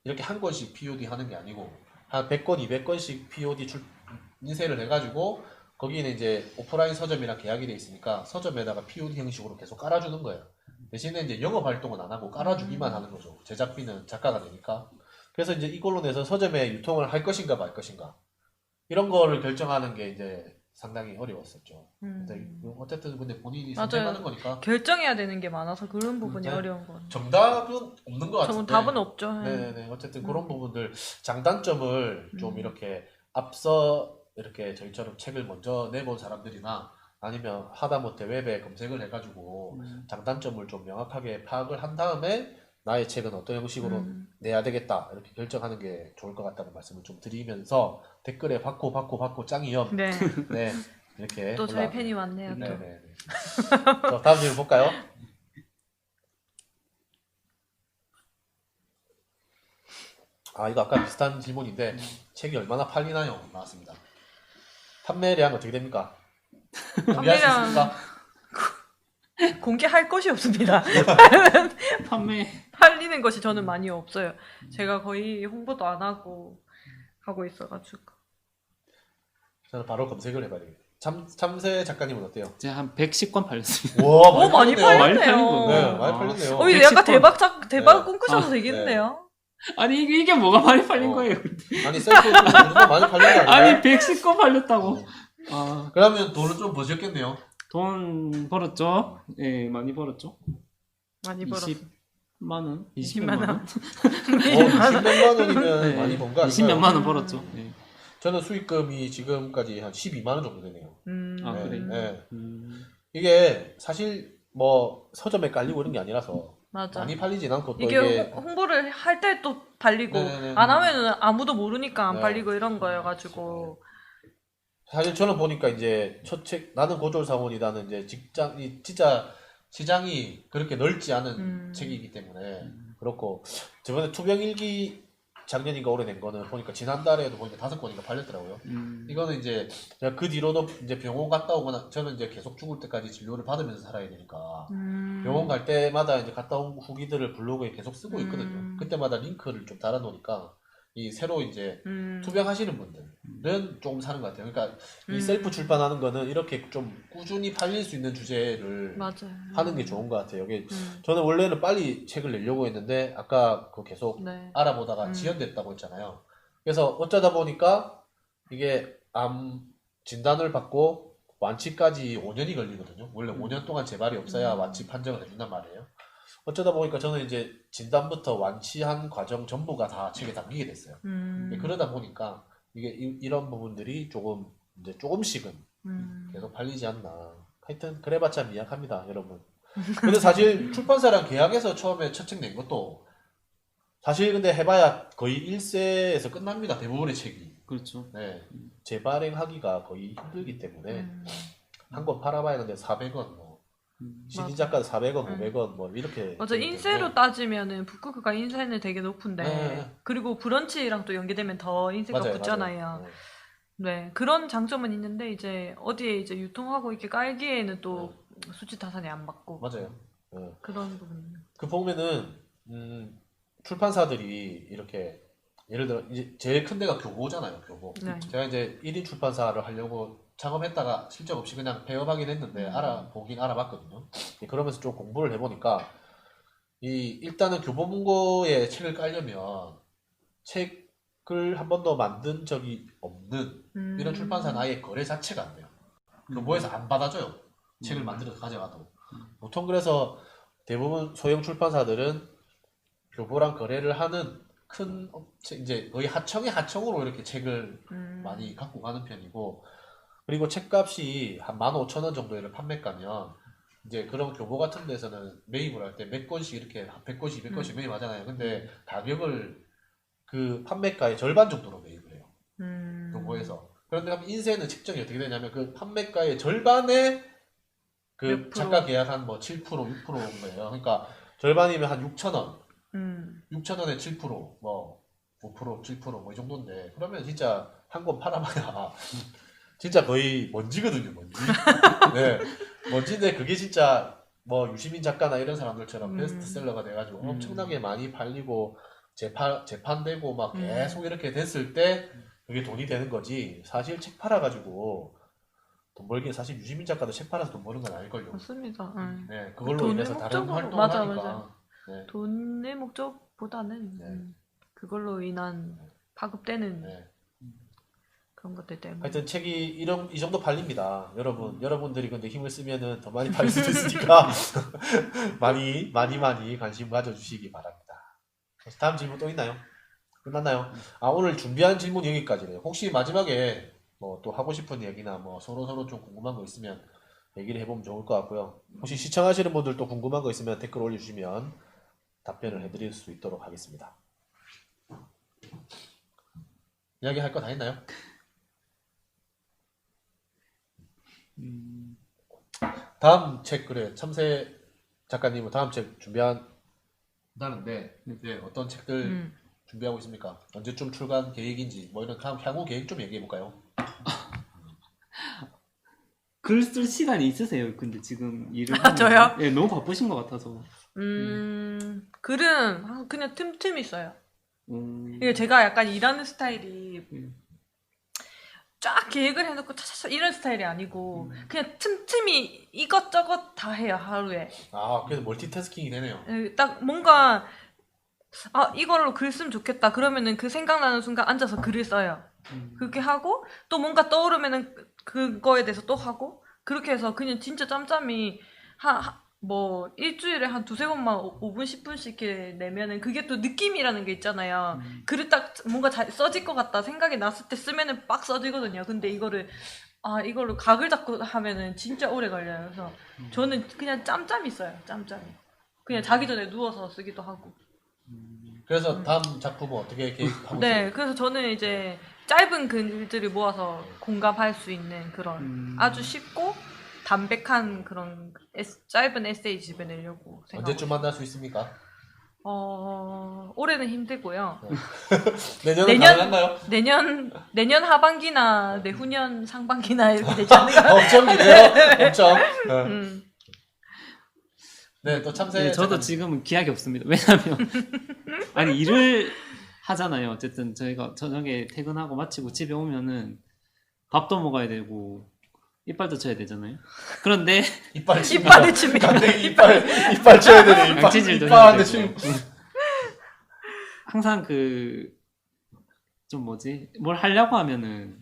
이렇게 한 권씩 POD 하는 게 아니고 한 100권, 200권씩 POD 인쇄를 해가지고 거기는 이제 오프라인 서점이랑 계약이 돼 있으니까 서점에다가 POD 형식으로 계속 깔아주는 거예요. 대신에 이제 영업 활동은 안 하고 깔아주기만 하는 거죠. 제작비는 작가가 되니까. 그래서 이제 이걸로 내서 서점에 유통을 할 것인가 말 것인가 이런 거를 결정하는 게 이제 상당히 어려웠었죠. 근데 어쨌든 근데 본인이 맞아요. 선택하는 거니까 결정해야 되는 게 많아서 그런 부분이 네. 어려운 거 같아요. 정답은 없는 것 같은데. 저는 답은 없죠. 네네. 어쨌든 그런 부분들 장단점을 좀 이렇게 앞서 이렇게 저희처럼 책을 먼저 내본 사람들이나 아니면 하다못해 웹에 검색을 해가지고 장단점을 좀 명확하게 파악을 한 다음에 나의 책은 어떤 형식으로 내야 되겠다 이렇게 결정하는 게 좋을 것 같다는 말씀을 좀 드리면서 댓글에 받고 짱이염 네. 네 이렇게 또 저희 팬이 왔네요. 또. 네네. 자, 다음 질문 볼까요? 아 이거 아까 비슷한 질문인데 책이 얼마나 팔리나요? 나왔습니다. 판매량 어떻게 됩니까? 공개할 수 판매량- 있습니까? 공개할 것이 없습니다. 판매 팔리는 것이 저는 많이 없어요. 제가 거의 홍보도 안 하고 있어가지고. 저는 바로 검색을 해봐야 되겠네요. 참새 작가님은 어때요? 제가 한 110권 팔렸습니다. 와 오, 많이 팔렸네요. 많이 팔린 팔렸네요. 거네. 네, 많이 팔렸네요. 이거 약간 110권. 대박 네. 꿈꾸셔도 되겠는데요? 아니 이게 뭐가 많이 팔린 어. 거예요? 아니 셀프 누가 많이 팔린 거 아니에요? 아니 110권 팔렸다고. 아, 그러면 돈을 좀 버셨겠네요. 돈 벌었죠? 예, 많이 벌었죠. 많이 벌었어. 20만 원, 20만 20만 원, 20몇만 원이면 네, 많이 번 거 아닌가요? 20몇만 원 벌었죠. 예. 저는 수익금이 지금까지 한 12만 원 정도 되네요. 아, 네, 그래요? 네. 이게 사실 뭐 서점에 깔리고 이런 게 아니라서 맞아. 많이 팔리진 않고 또 이게 이게 홍보를 할 때 또 팔리고 네네네. 안 하면은 아무도 모르니까 안 네. 팔리고 이런 거여가지고 사실 저는 보니까 이제 첫 책 나는 고졸사원이라는 이제 직장이 진짜 시장이 그렇게 넓지 않은 책이기 때문에 그렇고 저번에 투병일기 작년인가 올해 낸 거는 보니까 지난달에도 보니까 5권인가 팔렸더라고요. 이거는 이제 제가 그 뒤로도 이제 병원 갔다 오거나 저는 이제 계속 죽을 때까지 진료를 받으면서 살아야 되니까 병원 갈 때마다 이제 갔다 온 후기들을 블로그에 계속 쓰고 있거든요. 그때마다 링크를 좀 달아놓으니까 이 새로 이제 투병하시는 분들은 조금 사는 것 같아요. 그러니까 이 셀프 출판하는 거는 이렇게 좀 꾸준히 팔릴 수 있는 주제를 맞아요. 하는 게 좋은 것 같아요. 이게 저는 원래는 빨리 책을 내려고 했는데 아까 그 계속 네. 알아보다가 지연됐다고 했잖아요. 그래서 어쩌다 보니까 이게 암 진단을 받고 완치까지 5년이 걸리거든요. 원래 5년 동안 재발이 없어야 완치 판정을 해준단 말이에요. 어쩌다 보니까 저는 이제 진단부터 완치한 과정 전부가 다 책에 담기게 됐어요. 그러다 보니까 이게 이런 부분들이 조금 이제 조금씩은 계속 팔리지 않나. 하여튼 그래봤자 미약합니다, 여러분. 근데 사실 출판사랑 계약해서 처음에 첫 책 낸 것도 사실 근데 해봐야 거의 1세에서 끝납니다, 대부분의 책이. 그렇죠. 네, 재발행하기가 거의 힘들기 때문에 한 권 팔아봐야 근데 400원 뭐. CD 작가 400원, 500원 뭐 이렇게. 맞아. 되기 인쇄로 때문에. 따지면은 북극가 인쇄는 되게 높은데 네. 그리고 브런치랑 또 연계되면 더 인쇄가 맞아요, 붙잖아요. 맞아요. 네, 그런 장점은 있는데 이제 어디에 이제 유통하고 이렇게 깔기에는 또 수치 타산이 안 맞고 맞아요. 네. 그런 부분. 그 보면은 출판사들이 이렇게 예를 들어 이제 제일 큰 데가 교보잖아요, 교보. 네. 제가 이제 1인 출판사를 하려고 창업했다가 실적 없이 그냥 폐업하긴 했는데 알아봤거든요. 그러면서 좀 공부를 해보니까 일단은 교보문고에 책을 깔려면 책을 한 번도 만든 적이 없는 이런 출판사는 아예 거래 자체가 안 돼요. 교보에서 안 받아줘요. 책을 만들어서 가져가도. 보통 그래서 대부분 소형 출판사들은 교보랑 거래를 하는 큰 업체, 이제 거의 하청의 하청으로 이렇게 책을 많이 갖고 가는 편이고, 그리고 책값이 한 15,000원 정도의 판매가면 이제 그런 교보 같은 데서는 매입을 할 때 몇 권씩 이렇게 100권씩 200권씩 매입하잖아요. 근데 가격을 그 판매가의 절반 정도로 매입을 해요. 교보에서. 그런데 그럼 인쇄는 책정이 어떻게 되냐면 그 판매가의 절반에 그 몇 프로? 작가 계약한 뭐 7%, 6%인 거예요. 그러니까 절반이면 한 6,000원. 6,000원에 7%, 뭐 5%, 7%뭐 이 정도인데 그러면 진짜 한 권 팔아봐야 진짜 거의 먼지거든요, 먼지. 네, 먼지인데 그게 진짜 뭐 유시민 작가나 이런 사람들처럼 베스트셀러가 돼가지고 엄청나게 많이 팔리고 재판되고 막 계속 이렇게 됐을 때 그게 돈이 되는 거지. 사실 책 팔아가지고 돈 벌기는 사실 유시민 작가도 책 팔아서 돈 버는 건 아닐걸요. 맞습니다. 네, 그걸로 돈을 인해서 다른 목적으로- 활동을 맞아, 하니까. 맞아. 네, 돈의 목적보다는 네. 그걸로 인한 파급되는 네. 그런 것들 때문에. 하여튼 책이 이 정도 팔립니다. 여러분들이 근데 힘을 쓰면은 더 많이 팔릴 수도 있으니까 많이 관심 가져주시기 바랍니다. 다음 질문 또 있나요? 끝났나요? 오늘 준비한 질문 여기까지네요. 혹시 마지막에 뭐 또 하고 싶은 얘기나 뭐 서로 좀 궁금한 거 있으면 얘기를 해보면 좋을 것 같고요. 혹시 시청하시는 분들 또 궁금한 거 있으면 댓글 올려주시면 답변을 해드릴 수 있도록 하겠습니다. 이야기할 거 다 했나요? 다음 책 그래 참새 작가님은 다음 책 준비한다는데 이제 어떤 책들 준비하고 있습니까? 언제쯤 출간 계획인지 뭐 이런 향후 계획 좀 얘기해 볼까요? 글 쓸 시간이 있으세요? 근데 지금 일을 아, 저요? 하면서? 예, 너무 바쁘신 것 같아서. 글은 그냥 틈틈이 써요. 음, 이게 제가 약간 일하는 스타일이 음. 쫙 계획을 해놓고 차차차 이런 스타일이 아니고 그냥 틈틈이 이것저것 다 해요, 하루에. 그래서 멀티태스킹이 되네요. 딱 뭔가 이걸로 글 쓰면 좋겠다 그러면은 그 생각나는 순간 앉아서 글을 써요. 그렇게 하고 또 뭔가 떠오르면은 그거에 대해서 또 하고 그렇게 해서 그냥 진짜 짬짬이 뭐 일주일에 한 두세 번만 5분 10분씩 이렇게 내면은 그게 또 느낌이라는 게 있잖아요. 글을 딱 뭔가 잘 써질 것 같다 생각이 났을 때 쓰면은 빡 써지거든요. 근데 이걸로 각을 잡고 하면은 진짜 오래 걸려요. 그래서 저는 그냥 짬짬이 써요. 짬짬이. 그냥 자기 전에 누워서 쓰기도 하고. 그래서 다음 작품은 어떻게 계획하고 네, 있어요? 그래서 저는 이제 짧은 글들을 모아서 공감할 수 있는 그런 아주 쉽고 담백한 그런 짧은 에세이집을 내려고 생각하고 언제쯤 만날 수 있습니까? 올해는 힘들고요. 내년은 가능한가요? 내년 하반기나 내후년 상반기나 이렇게 되지 않을까? 엄청 기대요. 엄청. 음. 네, 또 참새. 네, 저도 지금은 기약이 없습니다. 왜냐면 아니 일을 하잖아요. 어쨌든 저희가 저녁에 퇴근하고 마치고 집에 오면은 밥도 먹어야 되고 이빨도 쳐야 되잖아요. 그런데 이빨을 칩니다. 갑자기 이빨 쳐야 되네. 양치질도 이빨한테 해야 침. 되고. 항상 좀 뭐지? 뭘 하려고 하면은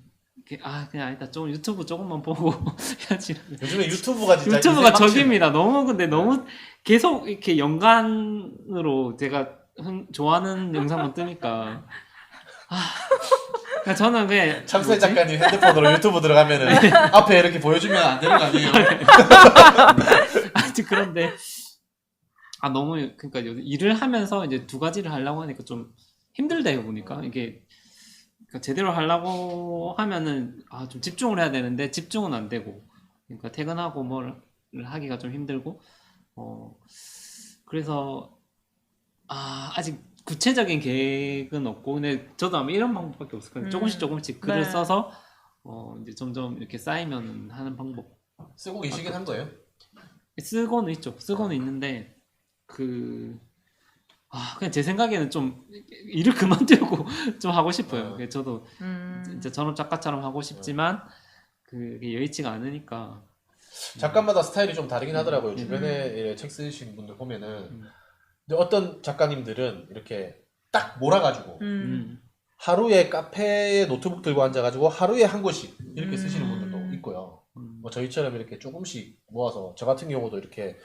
그냥 일단 좀 유튜브 조금만 보고 해야지. 요즘에 유튜브가 진짜 유튜브가 인생 적입니다. 근데 너무 계속 이렇게 연관으로 제가 좋아하는 영상만 뜨니까. 그러니까 저는 그냥 참새 뭐지? 작가님 핸드폰으로 유튜브 들어가면은 앞에 이렇게 보여주면 안 되는 거 아니에요? 아직 그런데 너무 그러니까 일을 하면서 이제 두 가지를 하려고 하니까 좀 힘들다 이거 보니까 이게 그러니까 제대로 하려고 하면은 좀 집중을 해야 되는데 집중은 안 되고 그러니까 퇴근하고 뭘 하기가 좀 힘들고 그래서 아직 구체적인 계획은 없고 근데 저도 아마 이런 방법밖에 없을 거예요. 조금씩 글을 네. 써서 이제 점점 이렇게 쌓이면 하는 방법. 쓰고 계시긴 한 거예요? 쓰고는 있죠. 쓰고는 있는데 그냥 제 생각에는 좀 일을 그만두고 좀 하고 싶어요. 그래서 저도 진짜 전업 작가처럼 하고 싶지만 그게 여의치가 않으니까. 작가마다 스타일이 좀 다르긴 하더라고요. 주변에 책 쓰시는 분들 보면은 근데 어떤 작가님들은 이렇게 딱 몰아가지고 하루에 카페에 노트북 들고 앉아가지고 하루에 한 권씩 이렇게 쓰시는 분들도 있고요. 뭐 저희처럼 이렇게 조금씩 모아서 저 같은 경우도 이렇게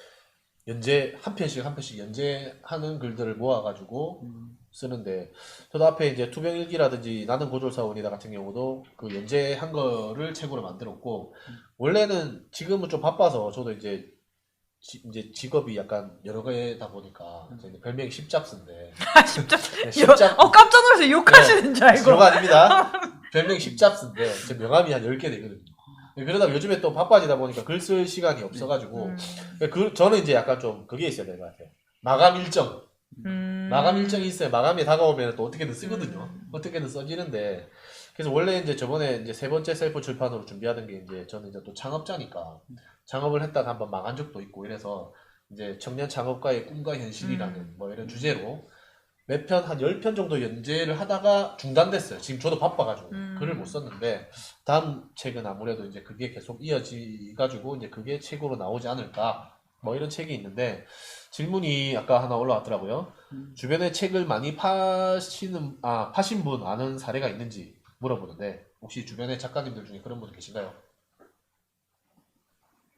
연재 한 편씩 한 편씩 연재하는 글들을 모아가지고 쓰는데 저도 앞에 이제 투병일기라든지 나는 고졸사원이다 같은 경우도 그 연재한 거를 책으로 만들었고 원래는 지금은 좀 바빠서 저도 이제 이제 직업이 약간 여러 개다 보니까 이제 별명이 십잡스인데 네, 십잡 깜짝 놀라서 욕하시는 줄 알고. 욕 아닙니다. 별명이 십잡스인데 제 명함이 한 10개 되거든요. 그러다 요즘에 또 바빠지다 보니까 글 쓸 시간이 없어가지고 저는 이제 약간 좀 그게 있어야 될 것 같아요. 마감 일정. 마감 일정이 있어요. 마감이 다가오면 또 어떻게든 쓰거든요. 어떻게든 써지는데 그래서 원래 이제 저번에 이제 세 번째 셀프 출판으로 준비하던 게 이제 저는 이제 또 창업자니까 창업을 했다가 한번 망한 적도 있고 이래서 이제 청년 창업가의 꿈과 현실이라는 뭐 이런 주제로 몇 편, 한 10편 정도 연재를 하다가 중단됐어요. 지금 저도 바빠가지고 글을 못 썼는데 다음 책은 아무래도 이제 그게 계속 이어지가지고 이제 그게 책으로 나오지 않을까 뭐 이런 책이 있는데 질문이 아까 하나 올라왔더라고요. 주변에 책을 많이 파신 분 아는 사례가 있는지 물어보는데 혹시 주변에 작가님들 중에 그런 분 계신가요?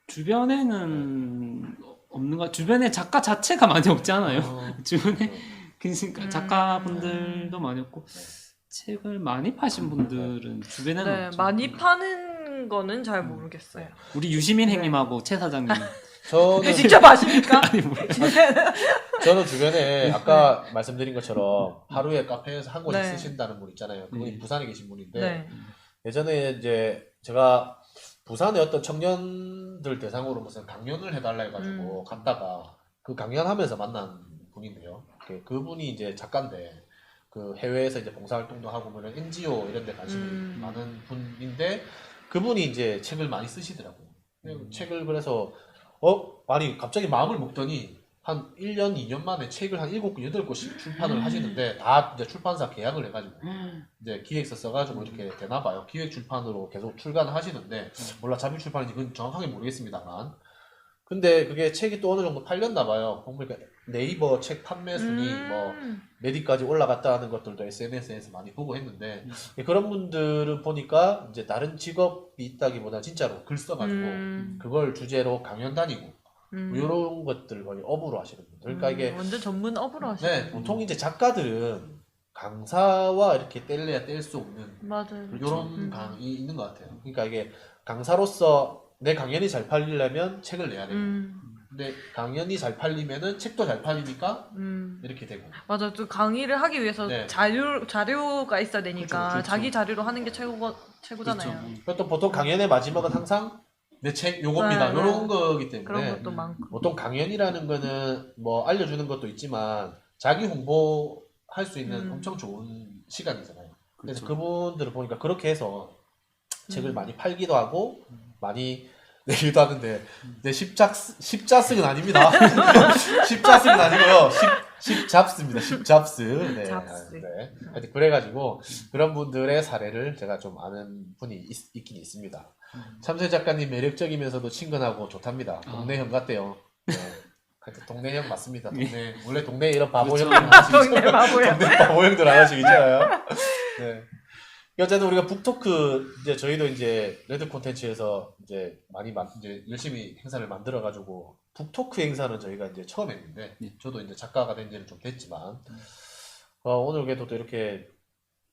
주변에는 없는 것 주변에 작가 자체가 많이 없지 않아요? 주변에 그러니까 작가분들도 많이 없고 책을 많이 파신 분들은 주변에는 네, 없죠. 많이 파는 거는 잘 모르겠어요. 우리 유시민 행님하고 최 사장님 저는 직접 아십니까? 아니 뭐 저는 주변에 아까 말씀드린 것처럼 하루에 카페에서 한 권씩 네. 쓰신다는 분 있잖아요. 그분이 부산에 계신 분인데 네. 예전에 이제 제가 부산의 어떤 청년들 대상으로 무슨 강연을 해달라 해가지고 갔다가 그 강연하면서 만난 분인데요. 그분이 이제 작가인데 그 해외에서 이제 봉사활동도 하고 그런 NGO 이런 데 관심이 많은 분인데 그분이 이제 책을 많이 쓰시더라고요. 책을 그래서 아니 갑자기 마음을 먹더니 한 1년, 2년 만에 책을 한 7곳, 8곳씩 출판을 하시는데 다 이제 출판사 계약을 해가지고 이제 기획서 써가지고 이렇게 되나봐요. 기획 출판으로 계속 출간을 하시는데 몰라 자비 출판인지 그건 정확하게 모르겠습니다만 근데 그게 책이 또 어느 정도 팔렸나봐요. 보니까 네이버 책 판매 순위 뭐 메디까지 올라갔다는 것들도 SNS에서 많이 보고 했는데 그런 분들은 보니까 이제 다른 직업이 있다기보다 진짜로 글 써가지고 그걸 주제로 강연 다니고 뭐 이런 것들 거의 업으로 하시는 분들. 그러니까 이게 완전 전문 업으로 하시는. 네, 보통 이제 작가들은 강사와 이렇게 뗄래야 뗄 수 없는 맞아요. 이런 강이 있는 것 같아요. 그러니까 이게 강사로서 내 강연이 잘 팔리려면 책을 내야 되고 근데 강연이 잘 팔리면은 책도 잘 팔리니까 이렇게 되고 맞아. 또 강의를 하기 위해서 네. 자료가 있어야 되니까 그렇죠. 자기 자료로 하는 게 최고잖아요. 그렇죠. 또 보통 강연의 마지막은 항상 내 책 요겁니다. 네, 이런 네. 거기 때문에 그런 것도 많고. 보통 강연이라는 거는 뭐 알려주는 것도 있지만 자기 홍보할 수 있는 엄청 좋은 시간이잖아요. 그래서 그분들을 보니까 그렇게 해서 책을 많이 팔기도 하고 많이 내기도 하는데 네, 십자스는 아닙니다. 십자스는 아니고요. 십잡스입니다. 십잡스. 네. 잡스. 네. 하여튼 그래가지고 그런 분들의 사례를 제가 좀 아는 분이 있긴 있습니다. 참새 작가님 매력적이면서도 친근하고 좋답니다. 동네 형 같대요. 네. 하여튼 동네 형 맞습니다. 원래 동네에 이런 바보 형들 하나씩 동네 바보야. 동네 바보 형들 하나씩 있잖아요. 네. 어쨌든 우리가 북토크 이제 저희도 이제 레드 콘텐츠에서 이제 많이 이제 열심히 행사를 만들어 가지고 북토크 행사는 저희가 이제 처음 했는데 저도 이제 작가가 된 지는 좀 됐지만 오늘 그래도 또 이렇게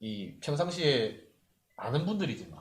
이 평상시에 아는 분들이지만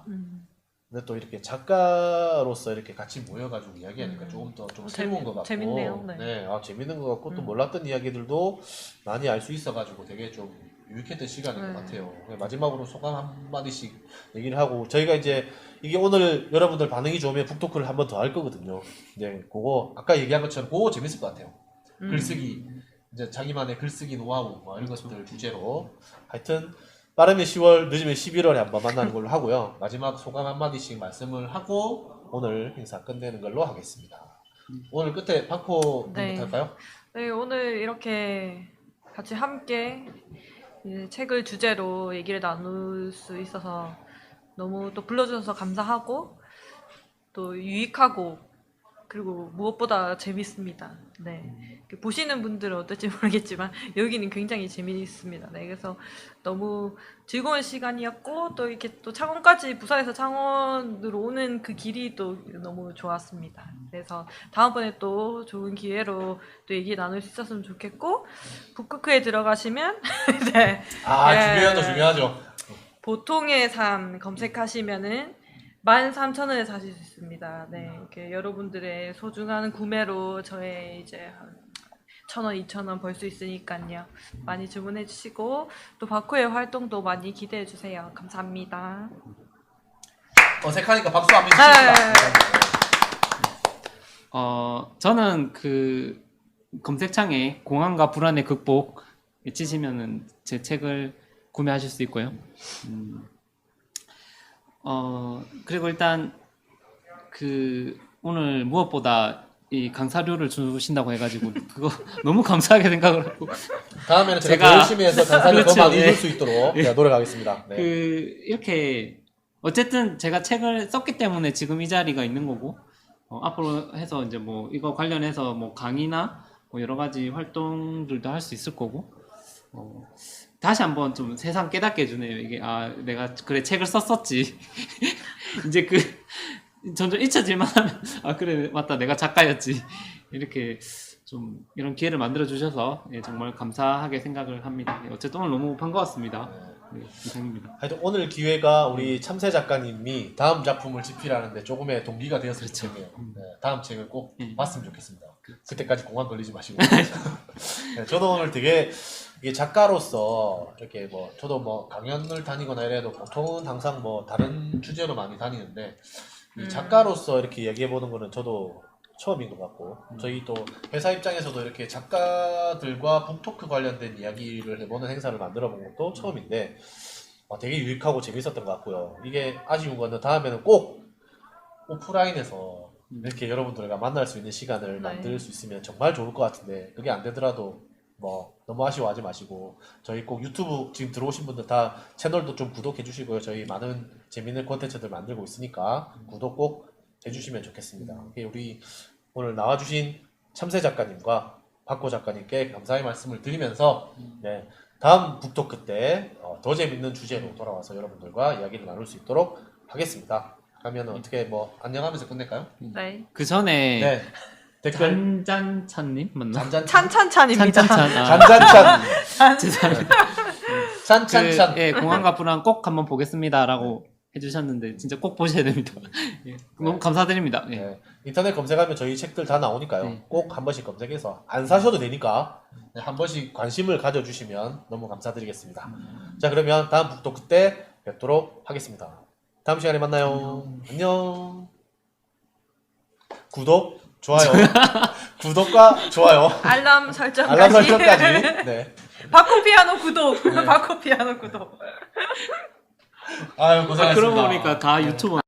근데 또 이렇게 작가로서 이렇게 같이 모여가지고 이야기하니까 조금 더 좀 새로운 것 같고 재밌네요. 네. 재밌는 것 같고 또 몰랐던 이야기들도 많이 알 수 있어가지고 되게 좀 유익했던 시간인 것 같아요. 마지막으로 소감 한마디씩 얘기를 하고 저희가 이제 이게 오늘 여러분들 반응이 좋으면 북토크를 한 번 더 할 거거든요. 이제 그거 아까 얘기한 것처럼 그거 재밌을 것 같아요. 글쓰기 이제 자기만의 글쓰기 노하우 뭐 이런 것들 주제로 하여튼 빠르면 10월 늦으면 11월에 한번 만나는 걸로 하고요. 마지막 소감 한마디씩 말씀을 하고 오늘 행사 끝내는 걸로 하겠습니다. 오늘 끝에 박호님부터 네. 할까요? 네, 오늘 이렇게 같이 함께 이 책을 주제로 얘기를 나눌 수 있어서 너무 또 불러주셔서 감사하고 또 유익하고 그리고 무엇보다 재밌습니다. 네. 이렇게 보시는 분들은 어떨지 모르겠지만 여기는 굉장히 재미있습니다. 네. 그래서 너무 즐거운 시간이었고 또 이렇게 또 창원까지 부산에서 창원으로 오는 그 길이 또 너무 좋았습니다. 그래서 다음번에 또 좋은 기회로 또 얘기 나눌 수 있었으면 좋겠고 북크크에 들어가시면 네. 네. 중요하죠. 보통의 삶 검색하시면은 13,000원에 사실 수 있습니다. 네, 이렇게 여러분들의 소중한 구매로 저의 이제 한 1,000원, 2,000원 벌 수 있으니까요. 많이 주문해 주시고 또 바코의 활동도 많이 기대해 주세요. 감사합니다. 어색하니까 박수 한번 네. 저는 그 검색창에 공항과 불안의 극복 치시면은 제 책을 구매하실 수 있고요. 그리고 일단 그 오늘 무엇보다 이 강사료를 주신다고 해가지고 그거 너무 감사하게 생각을 하고 다음에는 제가 더 열심히 해서 강사를 그렇죠, 더 많이 예. 줄 수 있도록 제가 노력하겠습니다. 네. 그 이렇게 어쨌든 제가 책을 썼기 때문에 지금 이 자리가 있는 거고 앞으로 해서 이제 뭐 이거 관련해서 뭐 강의나 뭐 여러 가지 활동들도 할 수 있을 거고 다시 한번 좀 세상 깨닫게 해주네요. 이게 내가 그래 책을 썼었지. 이제 그 점점 잊혀질만 하면 그래 맞다 내가 작가였지. 이렇게 좀 이런 기회를 만들어 주셔서 정말 감사하게 생각을 합니다. 어쨌든 오늘 너무 반가웠습니다. 네, 이상입니다. 하여튼 오늘 기회가 우리 참새 작가님이 다음 작품을 집필하는데 조금의 동기가 되었을 그렇죠. 텐데요. 네, 다음 책을 꼭 봤으면 좋겠습니다. 그렇죠. 그때까지 공항 걸리지 마시고. 네, 저도 오늘 되게 이게 작가로서 이렇게 뭐 저도 뭐 강연을 다니거나 이래도 보통은 항상 뭐 다른 주제로 많이 다니는데 이 작가로서 이렇게 얘기해 보는 거는 저도 처음인 것 같고 저희 또 회사 입장에서도 이렇게 작가들과 북토크 관련된 이야기를 해보는 행사를 만들어 본 것도 처음인데 되게 유익하고 재밌었던 것 같고요. 이게 아쉬운 거는 다음에는 꼭 오프라인에서 이렇게 여러분들과 만날 수 있는 시간을 만들 수 있으면 정말 좋을 것 같은데 그게 안 되더라도 뭐 너무 아쉬워하지 마시고 저희 꼭 유튜브 지금 들어오신 분들 다 채널도 좀 구독해 주시고요. 저희 많은 재밌는 콘텐츠들 만들고 있으니까 구독 꼭 해주시면 좋겠습니다. 우리 오늘 나와주신 참새 작가님과 박호 작가님께 감사의 말씀을 드리면서 네, 다음 북토크 때 더 재밌는 주제로 돌아와서 여러분들과 이야기를 나눌 수 있도록 하겠습니다. 그러면 어떻게 뭐 안녕하면서 끝낼까요? 네. 그 전에 네. 댓글 잔잔찬님 맞나? 찬찬찬입니다. 잔잔찬 죄송합니다. 찬찬찬 공항과 불안 꼭 한번 보겠습니다라고 해주셨는데 진짜 꼭 보셔야 됩니다. 너무 감사드립니다. 네. 인터넷 검색하면 저희 책들 다 나오니까요. 네. 꼭 한 번씩 검색해서 안 사셔도 되니까 한 번씩 관심을 가져주시면 너무 감사드리겠습니다. 자 그러면 다음 북토크 때 뵙도록 하겠습니다. 다음 시간에 만나요. 안녕. 구독, 좋아요. 구독과 좋아요. 알람 설정까지. 알람 설정까지. 네. 바코피아노 구독. 바코피아노 구독. 아유 고생하셨습니다. 그러고 보니까 다 유튜버